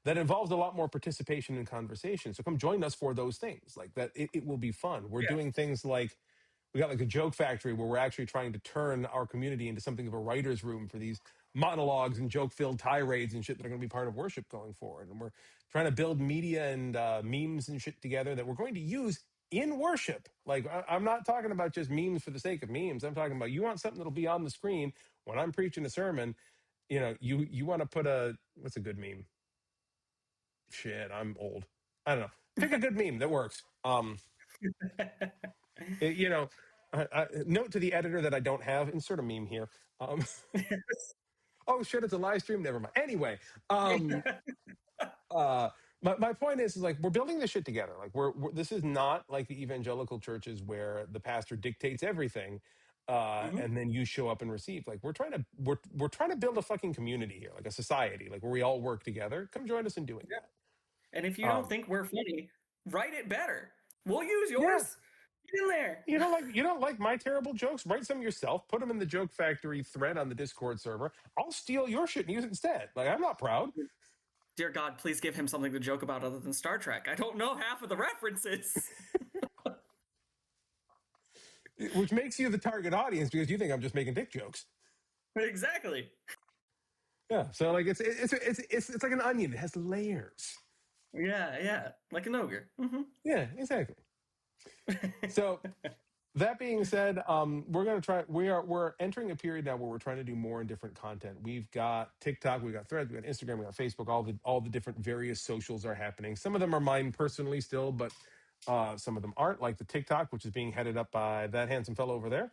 that involves a lot more participation and conversation. So come join us for those things like that. It will be fun. We're Yeah. doing things like we got like a joke factory where we're actually trying to turn our community into something of a writer's room for these monologues and joke filled tirades and shit that are going to be part of worship going forward. And we're trying to build media and memes and shit together that we're going to use in worship. Like I'm not talking about just memes for the sake of memes. I'm talking about you want something that'll be on the screen when I'm preaching a sermon. You know, you want to put what's a good meme? Shit, I'm old. I don't know. Pick a good meme that works. You know, note to the editor that I don't have insert a meme here. Um, oh shit, it's a live stream. Never mind. Anyway, um, my point is like we're building this shit together. Like this is not like the evangelical churches where the pastor dictates everything, Hmm. and then you show up and receive. Like we're trying to build a fucking community here, like a society, like where we all work together. Come join us in doing Yeah. that. And if you don't think we're funny, write it better. We'll use Yeah. yours. Get in there. You don't like my terrible jokes? Write some yourself. Put them in the Joke Factory thread on the Discord server. I'll steal your shit and use it instead. Like I'm not proud. Dear God, please give him something to joke about other than Star Trek. I don't know half of the references. Which makes you the target audience because you think I'm just making dick jokes. Exactly. Yeah. So like it's like an onion. It has layers. Yeah, like an ogre. Mm-hmm. Yeah, exactly. So that being said, we're gonna try. We're entering a period now where we're trying to do more and different content. We've got TikTok, we got Threads, we got Instagram, we got Facebook. All the different various socials are happening. Some of them are mine personally still, but some of them aren't. Like the TikTok, which is being headed up by that handsome fellow over there.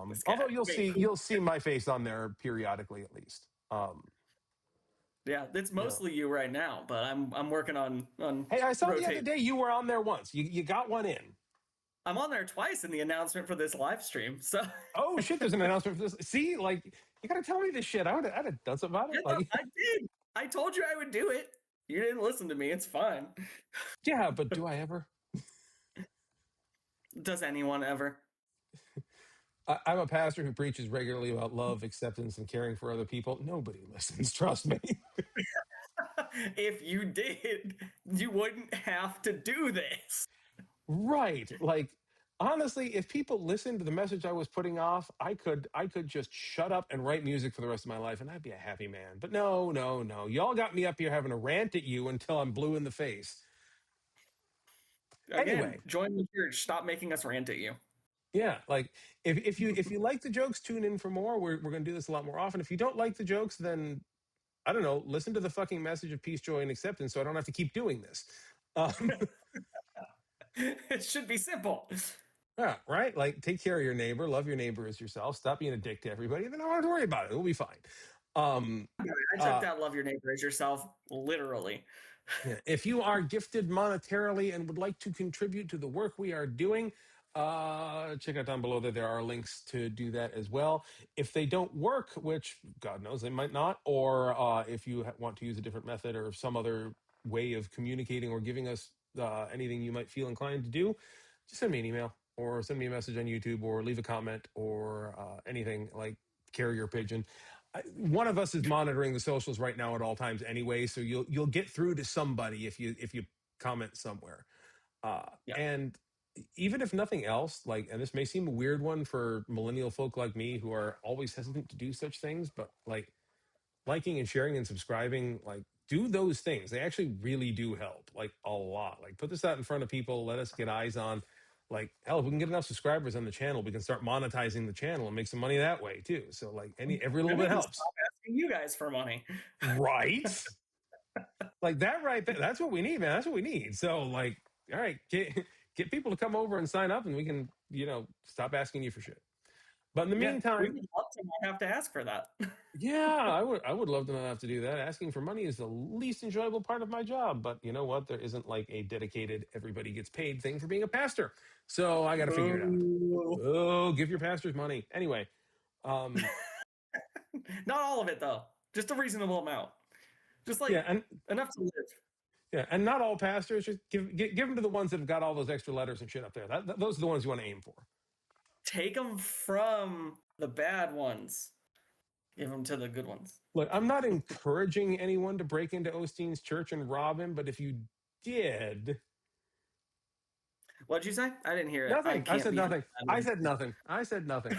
This guy. Although Wait, who? you'll see my face on there periodically at least. Yeah, it's You know. mostly you right now, but I'm working on Hey, I saw the other rotate. day you were on there once. You got one in. I'm on there twice in the announcement for this live stream. So Oh shit! There's an announcement for this. See, like you got to tell me this shit. I'd have done something about it. Like, I did. I told you I would do it. You didn't listen to me. It's fine. yeah, but do I ever? Does anyone ever? I'm a pastor who preaches regularly about love, acceptance, and caring for other people. Nobody listens. Trust me. If you did, you wouldn't have to do this. Right. Like honestly, if people listened to the message I was putting off, I could just shut up and write music for the rest of my life and I'd be a happy man. But no, no, no. Y'all got me up here having a rant at you until I'm blue in the face. Again, Anyway, join the church. Stop making us rant at you. yeah, like if you like the jokes, tune in for more. We're gonna do this a lot more often. If you don't like the jokes, then I don't know, listen to the fucking message of peace, joy, and acceptance so I don't have to keep doing this. It should be simple. Yeah, right? Like take care of your neighbor, love your neighbor as yourself, stop being a dick to everybody, then I don't have to worry about it. It'll be fine. I took that love your neighbor as yourself literally. Yeah. If you are gifted monetarily and would like to contribute to the work we are doing, check out down below there are links to do that as well. If they don't work, which God knows they might not, or if you want to use a different method or some other way of communicating or giving us anything you might feel inclined to do, just send me an email or send me a message on YouTube or leave a comment or anything like carrier pigeon. One of us is monitoring the socials right now at all times anyway, so you'll get through to somebody if you comment somewhere. Yeah. And even if nothing else, like, and this may seem a weird one for millennial folk like me who are always hesitant to do such things, but like liking and sharing and subscribing, like do those things. They actually really do help, like a lot. Like put this out in front of people, let us get eyes on. Like hell, if we can get enough subscribers on the channel, we can start monetizing the channel and make some money that way too. So like every little And we bit can helps. stop asking you guys for money. Right? Like that right there. That's what we need, man. That's what we need. So like, all right, get people to come over and sign up and we can, stop asking you for shit. But in the Yeah, we meantime, would love to not have to ask for that. yeah, I would love to not have to do that. Asking for money is the least enjoyable part of my job. But you know what? There isn't like a dedicated everybody gets paid thing for being a pastor. So I got to figure it out. Boo. Oh, give your pastors money. Anyway, Not all of it though. Just a reasonable amount. Just like Yeah, and enough to live. yeah, and not all pastors. Just give them to the ones that have got all those extra letters and shit up there. Those are the ones you want to aim for. Take them from the bad ones. Give them to the good ones. Look, I'm not encouraging anyone to break into Osteen's church and rob him, but if you did, What'd you say? I didn't hear it. nothing. I said nothing. I said nothing.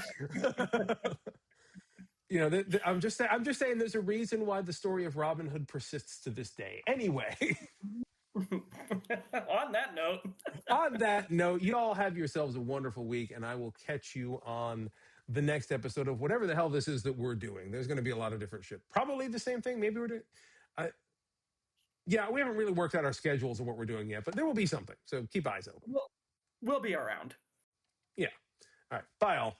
I'm just saying there's a reason why the story of Robin Hood persists to this day. Anyway, On that note, on that note, you all have yourselves a wonderful week, and I will catch you on the next episode of whatever the hell this is that we're doing. There's going to be a lot of different shit. Probably the same thing. Maybe we're doing. Yeah, we haven't really worked out our schedules of what we're doing yet, but there will be something. So keep eyes open. we'll be around. Yeah. All right. Bye, all.